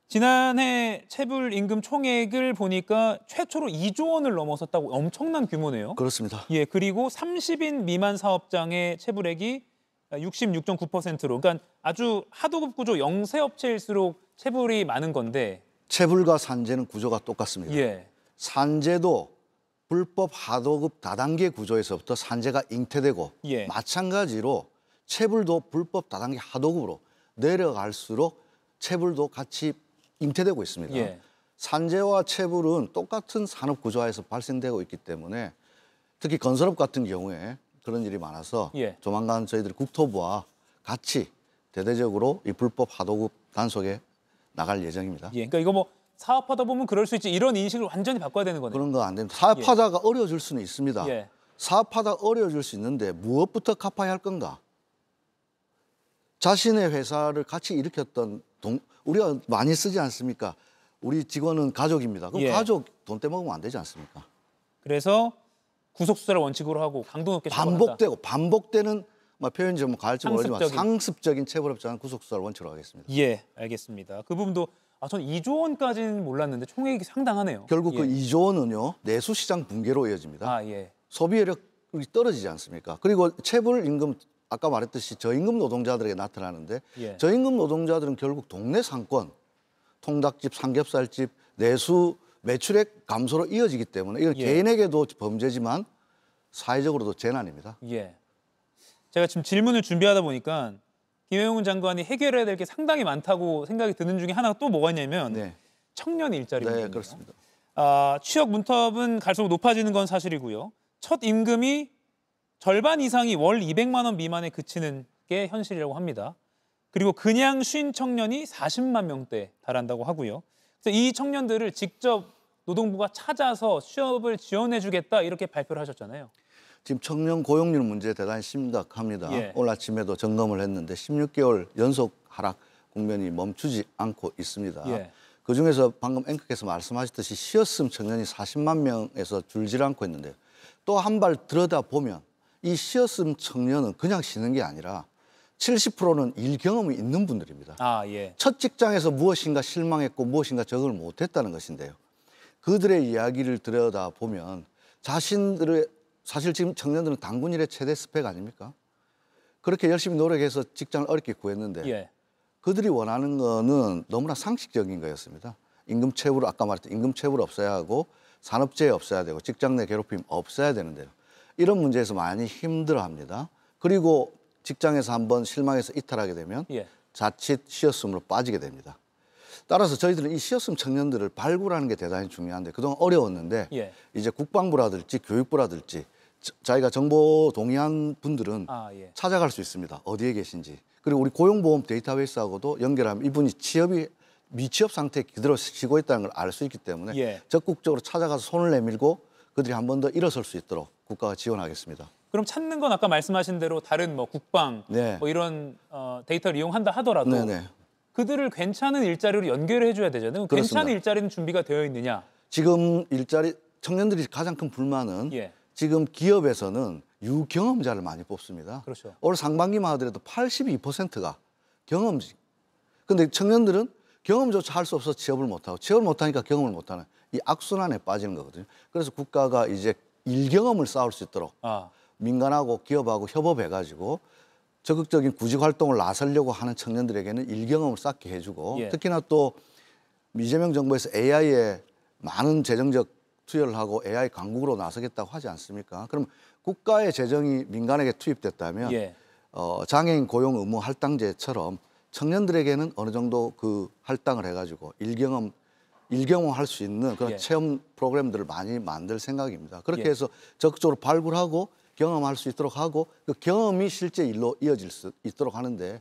지난해 체불 임금 총액을 보니까 최초로 2조 원을 넘어섰다고 엄청난 규모네요. 그렇습니다. 예, 그리고 30인 미만 사업장의 체불액이 66.9%로 그러니까 아주 하도급 구조 영세업체일수록 체불이 많은 건데 체불과 산재는 구조가 똑같습니다. 예. 산재도 불법 하도급 다단계 구조에서부터 산재가 잉태되고 예. 마찬가지로 체불도 불법 다단계 하도급으로 내려갈수록 체불도 같이 잉태되고 있습니다. 예. 산재와 체불은 똑같은 산업 구조화에서 발생되고 있기 때문에 특히 건설업 같은 경우에 그런 일이 많아서 예. 조만간 저희들이 국토부와 같이 대대적으로 이 불법 하도급 단속에 나갈 예정입니다. 예. 그러니까 이거 뭐 사업하다 보면 그럴 수 있지 이런 인식을 완전히 바꿔야 되는 거네요. 그런 거 안 됩니다. 사업하다가 어려워질 수는 있습니다. 예. 사업하다 어려워질 수 있는데 무엇부터 갚아야 할 건가? 자신의 회사를 같이 일으켰던 우리가 많이 쓰지 않습니까? 우리 직원은 가족입니다. 그럼 예. 가족 돈 떼먹으면 안 되지 않습니까? 그래서 구속수사를 원칙으로 하고 강도 높게 반복되는 표현이 좀 가할지 모르지만 상습적인. 상습적인 체불업자는 구속수사를 원칙으로 하겠습니다. 예, 알겠습니다. 그 부분도 전 2조 원까지는 몰랐는데 총액이 상당하네요. 결국 예. 그 2조 원은요. 내수시장 붕괴로 이어집니다. 예. 소비력이 떨어지지 않습니까? 그리고 체불 임금 아까 말했듯이 저임금 노동자들에게 나타나는데 예. 저임금 노동자들은 결국 동네 상권, 통닭집, 삼겹살집, 내수 매출액 감소로 이어지기 때문에 이건 예. 개인에게도 범죄지만 사회적으로도 재난입니다. 예. 제가 지금 질문을 준비하다 보니까 김영훈 장관이 해결해야 될 게 상당히 많다고 생각이 드는 중에 하나가 또 뭐가 있냐면 청년 일자리 문제입니다. 네, 그렇습니다. 취업 문턱은 갈수록 높아지는 건 사실이고요. 첫 임금이 절반 이상이 월 200만 원 미만에 그치는 게 현실이라고 합니다. 그리고 그냥 쉰 청년이 40만 명대 달한다고 하고요. 그래서 이 청년들을 직접 노동부가 찾아서 취업을 지원해주겠다 이렇게 발표를 하셨잖아요. 지금 청년 고용률 문제 대단히 심각합니다. 예. 오늘 아침에도 점검을 했는데 16개월 연속 하락 국면이 멈추지 않고 있습니다. 예. 그중에서 방금 앵커께서 말씀하셨듯이 쉬었음 청년이 40만 명에서 줄질 않고 있는데요. 또 한 발 들여다보면 이 쉬었음 청년은 그냥 쉬는 게 아니라 70%는 일 경험이 있는 분들입니다. 예. 첫 직장에서 무엇인가 실망했고 무엇인가 적응을 못했다는 것인데요. 그들의 이야기를 들여다보면 자신들의 사실 지금 청년들은 단군 일의 최대 스펙 아닙니까? 그렇게 열심히 노력해서 직장을 어렵게 구했는데 예. 그들이 원하는 거는 너무나 상식적인 거였습니다. 임금 체불 아까 말했던 임금 체불 없어야 하고 산업재해 없어야 되고 직장 내 괴롭힘 없어야 되는데요. 이런 문제에서 많이 힘들어합니다. 그리고 직장에서 한번 실망해서 이탈하게 되면 예. 자칫 쉬었음으로 빠지게 됩니다. 따라서 저희들은 이 시어섬 청년들을 발굴하는 게 대단히 중요한데 그동안 어려웠는데 예. 이제 국방부라든지 교육부라든지 자기가 정보 동의한 분들은 예. 찾아갈 수 있습니다. 어디에 계신지. 그리고 우리 고용보험 데이터베이스하고도 연결하면 이분이 취업이 미취업 상태에 그대로 쉬고 있다는 걸 알 수 있기 때문에 예. 적극적으로 찾아가서 손을 내밀고 그들이 한 번 더 일어설 수 있도록 국가가 지원하겠습니다. 그럼 찾는 건 아까 말씀하신 대로 다른 뭐 국방 네. 뭐 이런 데이터를 이용한다 하더라도 네네. 그들을 괜찮은 일자리로 연결해 줘야 되잖아요. 그렇습니다. 괜찮은 일자리는 준비가 되어 있느냐? 지금 일자리 청년들이 가장 큰 불만은 예. 지금 기업에서는 유경험자를 많이 뽑습니다. 그렇죠. 올 상반기만 하더라도 82%가 경험직. 근데 청년들은 경험조차 할 수 없어서 취업을 못하고 취업을 못하니까 경험을 못하는 이 악순환에 빠지는 거거든요. 그래서 국가가 이제 일경험을 쌓을 수 있도록 민간하고 기업하고 협업해가지고 적극적인 구직 활동을 나서려고 하는 청년들에게는 일경험을 쌓게 해주고 예. 특히나 또 이재명 정부에서 AI에 많은 재정적 투여를 하고 AI 강국으로 나서겠다고 하지 않습니까? 그럼 국가의 재정이 민간에게 투입됐다면 예. 장애인 고용 의무 할당제처럼 청년들에게는 어느 정도 그 할당을 해가지고 일경험할 수 있는 그런 예. 체험 프로그램들을 많이 만들 생각입니다. 그렇게 예. 해서 적극적으로 발굴하고 경험할 수 있도록 하고 그 경험이 실제 일로 이어질 수 있도록 하는데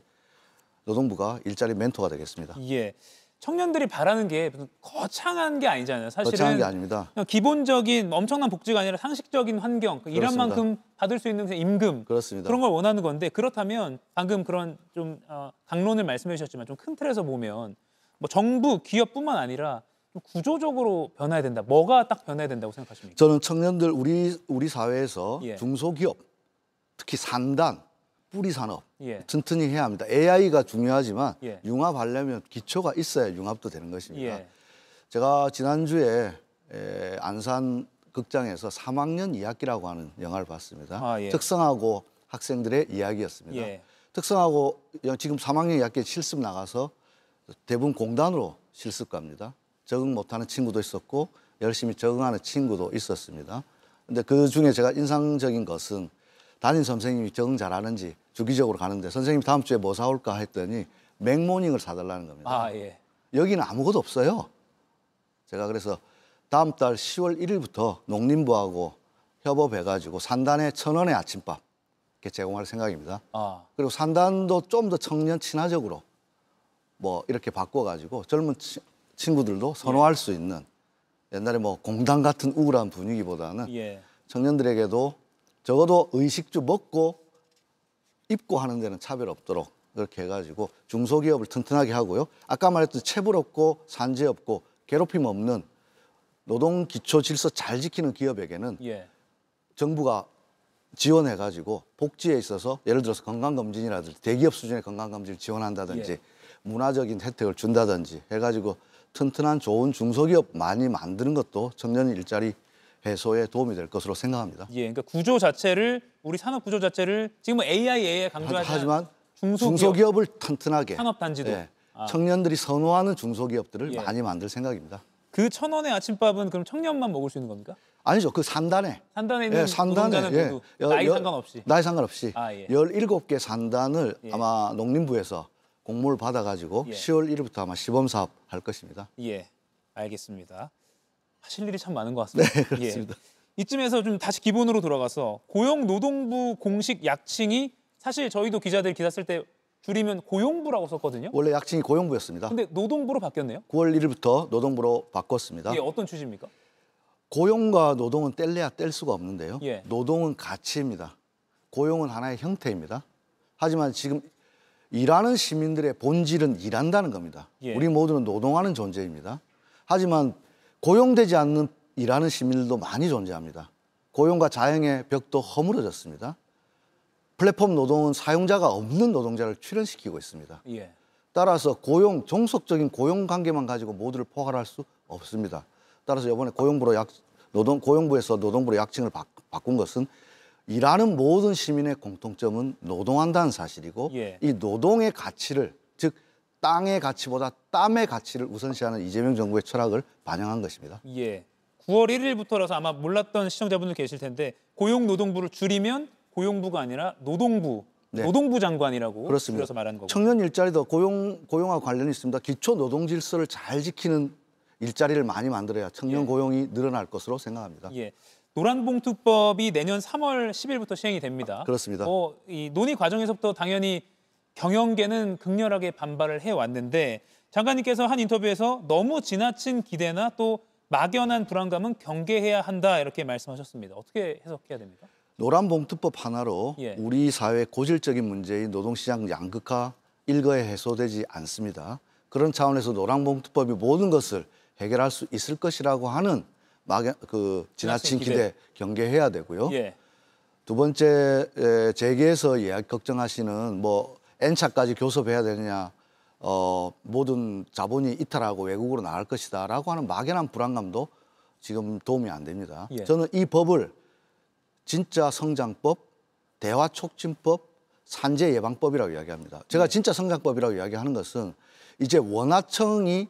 노동부가 일자리 멘토가 되겠습니다. 예. 청년들이 바라는 게 무슨 거창한 게 아니잖아요. 사실은 거창한 게 아닙니다. 그냥 기본적인 엄청난 복지가 아니라 상식적인 환경, 일한 만큼 받을 수 있는 그냥 임금 그렇습니다. 그런 걸 원하는 건데 그렇다면 방금 그런 좀 강론을 말씀해 주셨지만 좀 큰 틀에서 보면 뭐 정부, 기업뿐만 아니라 좀 구조적으로 변화해야 된다. 뭐가 딱 변화해야 된다고 생각하십니까? 저는 청년들 우리 사회에서 예. 중소기업, 특히 산단, 뿌리산업 예. 튼튼히 해야 합니다. AI가 중요하지만 예. 융합하려면 기초가 있어야 융합도 되는 것입니다. 예. 제가 지난주에 안산 극장에서 3학년 2학기라고 하는 영화를 봤습니다. 예. 특성화고 학생들의 이야기였습니다. 예. 특성화고 지금 3학년 2학기 실습 나가서 대부분 공단으로 실습 갑니다. 적응 못하는 친구도 있었고 열심히 적응하는 친구도 있었습니다. 근데 그 중에 제가 인상적인 것은 담임 선생님이 적응 잘하는지 주기적으로 가는데 선생님 다음 주에 뭐 사올까 했더니 맥모닝을 사달라는 겁니다. 예. 여기는 아무것도 없어요. 제가 그래서 다음 달 10월 1일부터 농림부하고 협업해가지고 산단에 1,000원의 아침밥 이렇게 제공할 생각입니다. 그리고 산단도 좀 더 청년 친화적으로 뭐 이렇게 바꿔가지고 젊은 친구들도 선호할 수 있는 옛날에 뭐 공단 같은 우울한 분위기보다는 청년들에게도 적어도 의식주 먹고 입고 하는 데는 차별 없도록 그렇게 해가지고 중소기업을 튼튼하게 하고요. 아까 말했던 체불 없고 산재 없고 괴롭힘 없는 노동 기초 질서 잘 지키는 기업에게는 정부가 지원해가지고 복지에 있어서 예를 들어서 건강검진이라든지 대기업 수준의 건강검진을 지원한다든지 문화적인 혜택을 준다든지 해가지고 튼튼한 좋은 중소기업 많이 만드는 것도 청년 일자리 해소에 도움이 될 것으로 생각합니다. 예, 그러니까 구조 자체를 우리 산업 구조 자체를 지금은 AI 강조하지만 중소기업을 튼튼하게 산업단지도 청년들이 선호하는 중소기업들을 많이 만들 생각입니다. 그 1,000원의 아침밥은 그럼 청년만 먹을 수 있는 겁니까? 아니죠. 그 산단에 있는 노동자는 모두 나이 상관없이. 나이 상관없이 17개 산단을 아마 농림부에서 공모를 받아가지고 10월 1일부터 아마 시범사업 할 것입니다. 예, 알겠습니다. 하실 일이 참 많은 것 같습니다. 네, 그렇습니다. 이쯤에서 좀 다시 기본으로 돌아가서 고용노동부 공식 약칭이 사실 저희도 기자들 기사 쓸 때 줄이면 고용부라고 썼거든요. 원래 약칭이 고용부였습니다. 근데 노동부로 바뀌었네요. 9월 1일부터 노동부로 바꿨습니다. 예, 어떤 취지입니까? 고용과 노동은 뗄래야 뗄 수가 없는데요. 예. 노동은 가치입니다. 고용은 하나의 형태입니다. 하지만 지금 일하는 시민들의 본질은 일한다는 겁니다. 예. 우리 모두는 노동하는 존재입니다. 하지만 고용되지 않는 일하는 시민들도 많이 존재합니다. 고용과 자영의 벽도 허물어졌습니다. 플랫폼 노동은 사용자가 없는 노동자를 출현시키고 있습니다. 예. 따라서 종속적인 고용 관계만 가지고 모두를 포괄할 수 없습니다. 따라서 이번에 고용부에서 노동부로 약칭을 바꾼 것은 일하는 모든 시민의 공통점은 노동한다는 사실이고 이 노동의 가치를 즉 땅의 가치보다 땀의 가치를 우선시하는 이재명 정부의 철학을 반영한 것입니다. 예. 9월 1일부터라서 아마 몰랐던 시청자분들 계실 텐데 고용노동부를 줄이면 고용부가 아니라 노동부 네. 노동부 장관이라고 그렇습니다. 줄여서 말하는 거고. 청년 일자리도 고용과 관련이 있습니다. 기초 노동 질서를 잘 지키는 일자리를 많이 만들어야 청년 고용이 늘어날 것으로 생각합니다. 예. 노란봉투법이 내년 3월 10일부터 시행이 됩니다. 그렇습니다. 이 논의 과정에서부터 당연히 경영계는 극렬하게 반발을 해왔는데 장관님께서 한 인터뷰에서 너무 지나친 기대나 또 막연한 불안감은 경계해야 한다 이렇게 말씀하셨습니다. 어떻게 해석해야 됩니까? 노란봉투법 하나로 예. 우리 사회의 고질적인 문제인 노동시장 양극화 일거에 해소되지 않습니다. 그런 차원에서 노란봉투법이 모든 것을 해결할 수 있을 것이라고 하는 지나친 기대 경계해야 되고요. 예. 두 번째, 재계에서 걱정하시는 뭐 N차까지 교섭해야 되느냐, 모든 자본이 이탈하고 외국으로 나갈 것이다라고 하는 막연한 불안감도 지금 도움이 안 됩니다. 예. 저는 이 법을 진짜 성장법, 대화 촉진법, 산재 예방법이라고 이야기합니다. 제가 진짜 성장법이라고 이야기하는 것은 이제 원하청이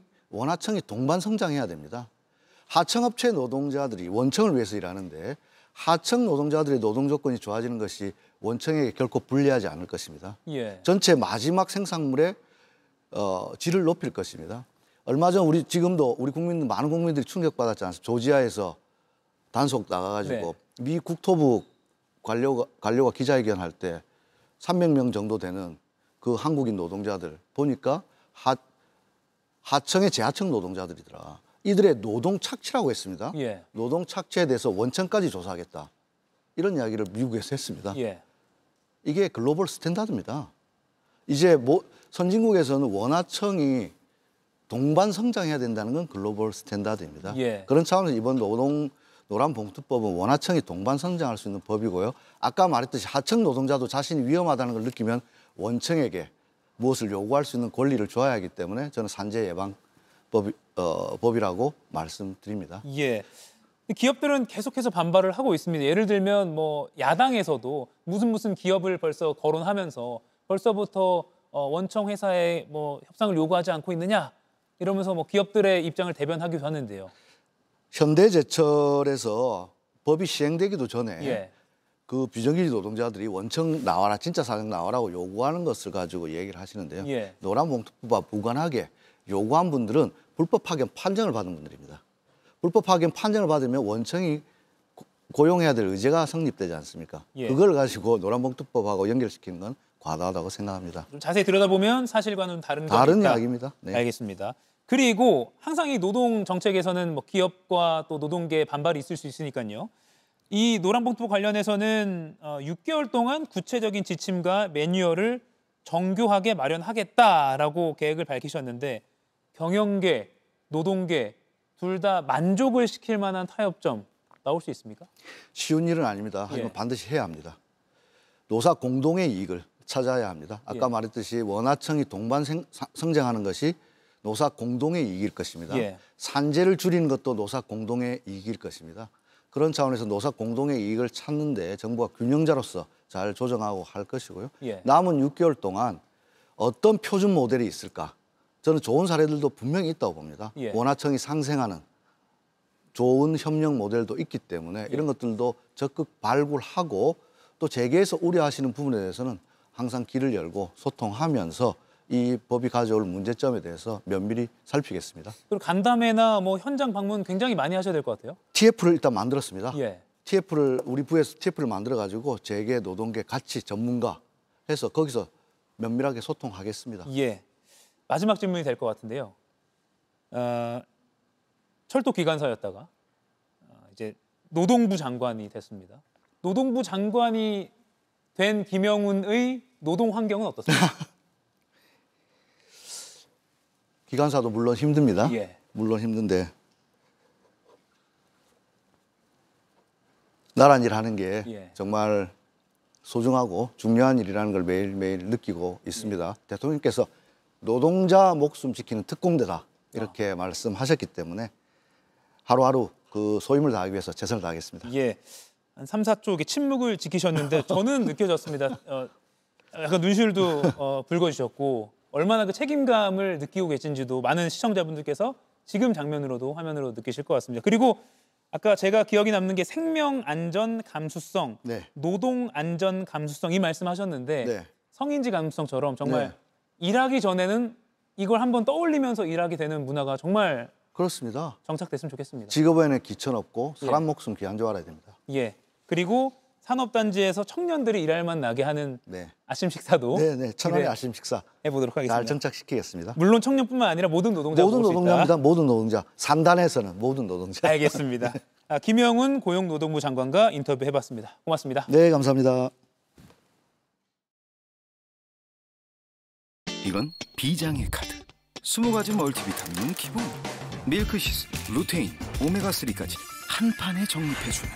동반 성장해야 됩니다. 하청업체 노동자들이 원청을 위해서 일하는데 하청 노동자들의 노동 조건이 좋아지는 것이 원청에게 결코 불리하지 않을 것입니다. 예. 전체 마지막 생산물의 질을 높일 것입니다. 얼마 전 우리 국민들 많은 국민들이 충격받았지 않습니까? 조지아에서 단속 나가가지고 미 국토부 관료가 기자회견할 때 300명 정도 되는 그 한국인 노동자들 보니까 하청의 재하청 노동자들이더라. 이들의 노동 착취라고 했습니다. 예. 노동 착취에 대해서 원청까지 조사하겠다. 이런 이야기를 미국에서 했습니다. 예. 이게 글로벌 스탠다드입니다. 이제 선진국에서는 원하청이 동반 성장해야 된다는 건 글로벌 스탠다드입니다. 예. 그런 차원에서 이번 노란봉투법은 원하청이 동반 성장할 수 있는 법이고요. 아까 말했듯이 하청 노동자도 자신이 위험하다는 걸 느끼면 원청에게 무엇을 요구할 수 있는 권리를 줘야 하기 때문에 저는 산재 예방 법이라고 말씀드립니다. 예. 기업들은 계속해서 반발을 하고 있습니다. 예를 들면 뭐 야당에서도 무슨 기업을 벌써 거론하면서 벌써부터 원청 회사에 뭐 협상을 요구하지 않고 있느냐 이러면서 뭐 기업들의 입장을 대변하기도 하는데요. 현대제철에서 법이 시행되기도 전에 예. 그 비정규직 노동자들이 원청 나와라, 진짜 사장 나와라고 요구하는 것을 가지고 얘기를 하시는데요. 예. 노란봉투법과 무관하게 요구한 분들은 불법 파견 판정을 받은 분들입니다. 불법 파견 판정을 받으면 원청이 고용해야 될 의제가 성립되지 않습니까? 예. 그걸 가지고 노란봉투법하고 연결시키는 건 과다하다고 생각합니다. 좀 자세히 들여다보면 사실과는 다른 이야기입니다. 네. 알겠습니다. 그리고 항상 이 노동 정책에서는 뭐 기업과 또 노동계의 반발이 있을 수 있으니까요. 이 노란봉투법 관련해서는 6개월 동안 구체적인 지침과 매뉴얼을 정교하게 마련하겠다라고 계획을 밝히셨는데 경영계, 노동계 둘 다 만족을 시킬 만한 타협점 나올 수 있습니까? 쉬운 일은 아닙니다. 하지만 예. 반드시 해야 합니다. 노사 공동의 이익을 찾아야 합니다. 아까 말했듯이 원하청이 동반 성장하는 것이 노사 공동의 이익일 것입니다. 예. 산재를 줄이는 것도 노사 공동의 이익일 것입니다. 그런 차원에서 노사 공동의 이익을 찾는데 정부가 균형자로서 잘 조정하고 할 것이고요. 예. 남은 6개월 동안 어떤 표준 모델이 있을까? 저는 좋은 사례들도 분명히 있다고 봅니다. 예. 원하청이 상생하는 좋은 협력 모델도 있기 때문에 이런 것들도 적극 발굴하고 또 재계에서 우려하시는 부분에 대해서는 항상 길을 열고 소통하면서 이 법이 가져올 문제점에 대해서 면밀히 살피겠습니다. 그리고 간담회나 뭐 현장 방문 굉장히 많이 하셔야 될 것 같아요. TF를 일단 만들었습니다. 예. 우리 부에서 TF를 만들어가지고 재계, 노동계 같이 전문가 해서 거기서 면밀하게 소통하겠습니다. 예. 마지막 질문이 될 것 같은데요. 철도 기관사였다가 이제 노동부 장관이 됐습니다. 노동부 장관이 된 김영훈의 노동 환경은 어떻습니까? 기관사도 물론 힘듭니다. 예. 물론 힘든데 나란 일 하는 게 예. 정말 소중하고 중요한 일이라는 걸 매일매일 느끼고 있습니다. 대통령께서 노동자 목숨 지키는 특공대다 이렇게 말씀하셨기 때문에 하루하루 그 소임을 다하기 위해서 최선을 다하겠습니다. 예. 한 3, 4초 침묵을 지키셨는데 저는 느껴졌습니다. 약간 눈시울도 붉어지셨고 얼마나 그 책임감을 느끼고 계신지도 많은 시청자분들께서 지금 장면으로도 화면으로 느끼실 것 같습니다. 그리고 아까 제가 기억이 남는 게 생명 안전 감수성, 네. 노동 안전 감수성 이 말씀하셨는데 네. 성인지 감수성처럼 정말 네. 일하기 전에는 이걸 한번 떠올리면서 일하게 되는 문화가 정말 그렇습니다. 정착됐으면 좋겠습니다. 직업에는 기천 없고 사람 예. 목숨 귀한 줄 알아야 됩니다. 예. 그리고 산업단지에서 청년들이 일할 만 나게 하는 네. 아침 식사도 네, 천원의 아침 식사 해보도록 하겠습니다. 잘 정착시키겠습니다. 물론 청년뿐만 아니라 모든 노동자 모든 모을 수 있다. 노동자입니다. 모든 노동자. 3단에서는 모든 노동자. 알겠습니다. 김영훈 고용노동부 장관과 인터뷰 해봤습니다. 고맙습니다. 네, 감사합니다. 이건 비장의 카드. 20가지 멀티비타민 기본. 밀크시스, 루테인, 오메가3까지 한 판에 정립해주는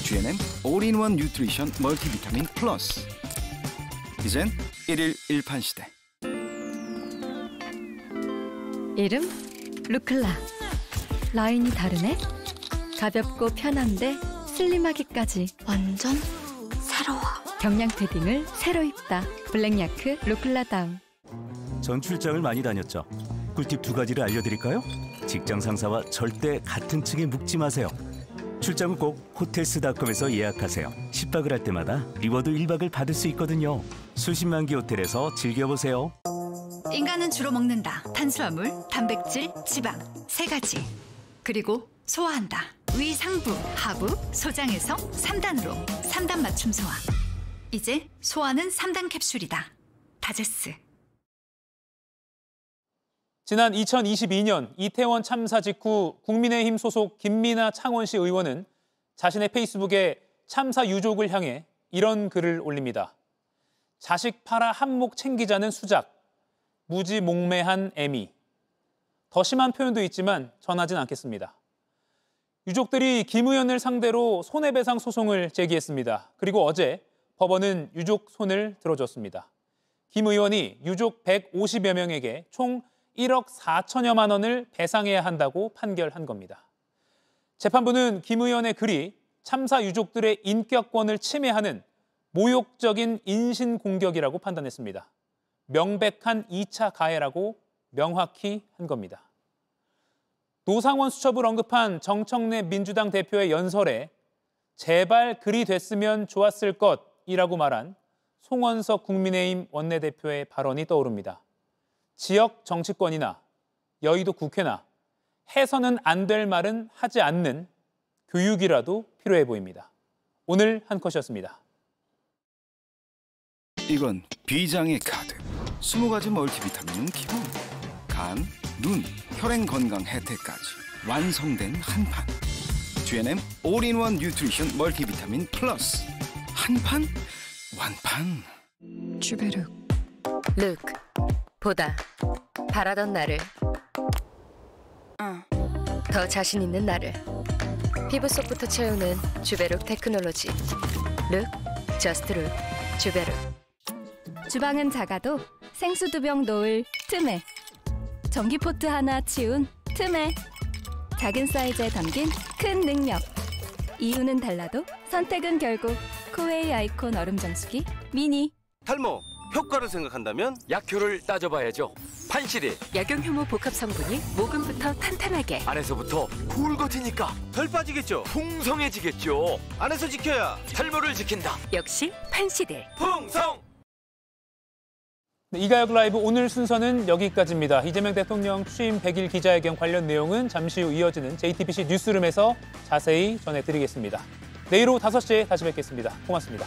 GNM 올인원 뉴트리션 멀티비타민 플러스. 이젠 1일 1판 시대. 이름 루클라. 라인이 다르네. 가볍고 편한데 슬림하기까지 완전 새로워. 경량 패딩을 새로 입다. 블랙야크 루클라 다운. 전 출장을 많이 다녔죠. 꿀팁 2가지를 알려드릴까요? 직장 상사와 절대 같은 층에 묵지 마세요. 출장은 꼭 호텔스닷컴에서 예약하세요. 10박을 할 때마다 리워드 1박을 받을 수 있거든요. 수십만 개 호텔에서 즐겨보세요. 인간은 주로 먹는다. 탄수화물, 단백질, 지방 3가지. 그리고 소화한다. 위, 상부, 하부, 소장에서 3단으로 3단 맞춤 소화. 이제 소화는 3단 캡슐이다. 다제스. 지난 2022년 이태원 참사 직후 국민의힘 소속 김민아 창원시 의원은 자신의 페이스북에 참사 유족을 향해 이런 글을 올립니다. 자식 팔아 한몫 챙기자는 수작, 무지몽매한 애미. 더 심한 표현도 있지만 전하진 않겠습니다. 유족들이 김 의원을 상대로 손해배상 소송을 제기했습니다. 그리고 어제 법원은 유족 손을 들어줬습니다. 김 의원이 유족 150여 명에게 총 1억 4천여만 원을 배상해야 한다고 판결한 겁니다. 재판부는 김 의원의 글이 참사 유족들의 인격권을 침해하는 모욕적인 인신공격이라고 판단했습니다. 명백한 2차 가해라고 명확히 한 겁니다. 노상원 수첩을 언급한 정청래 민주당 대표의 연설에 제발 글이 됐으면 좋았을 것이라고 말한 송원석 국민의힘 원내대표의 발언이 떠오릅니다. 지역 정치권이나 여의도 국회나 해서는 안 될 말은 하지 않는 교육이라도 필요해 보입니다. 오늘 한 컷이었습니다. 이건 비장의 카드. 20가지 멀티비타민은 기본. 간, 눈, 혈행 건강 혜택까지 완성된 한판. GNM 올인원 뉴트리션 멀티비타민 플러스. 한판 완판. 주베르. 룩. 보다. 바라던 나를. 더 자신 있는 나를. 피부 속부터 채우는 주베룩 테크놀로지. 룩. 저스트 룩. 주베룩. 주방은 작아도 생수 2병 놓을 틈에. 전기포트 하나 치운 틈에. 작은 사이즈에 담긴 큰 능력. 이유는 달라도 선택은 결국 코웨이 아이콘 얼음 정수기 미니. 탈모, 효과를 생각한다면 약효를 따져봐야죠. 판시리. 약용 효모 복합 성분이 모근부터 탄탄하게. 안에서부터 굵어지니까 덜 빠지겠죠. 풍성해지겠죠. 안에서 지켜야 탈모를 지킨다. 역시 판시리. 풍성. 네, 이가혁 라이브 오늘 순서는 여기까지입니다. 이재명 대통령 취임 100일 기자회견 관련 내용은 잠시 후 이어지는 JTBC 뉴스룸에서 자세히 전해드리겠습니다. 내일 오후 5시에 다시 뵙겠습니다. 고맙습니다.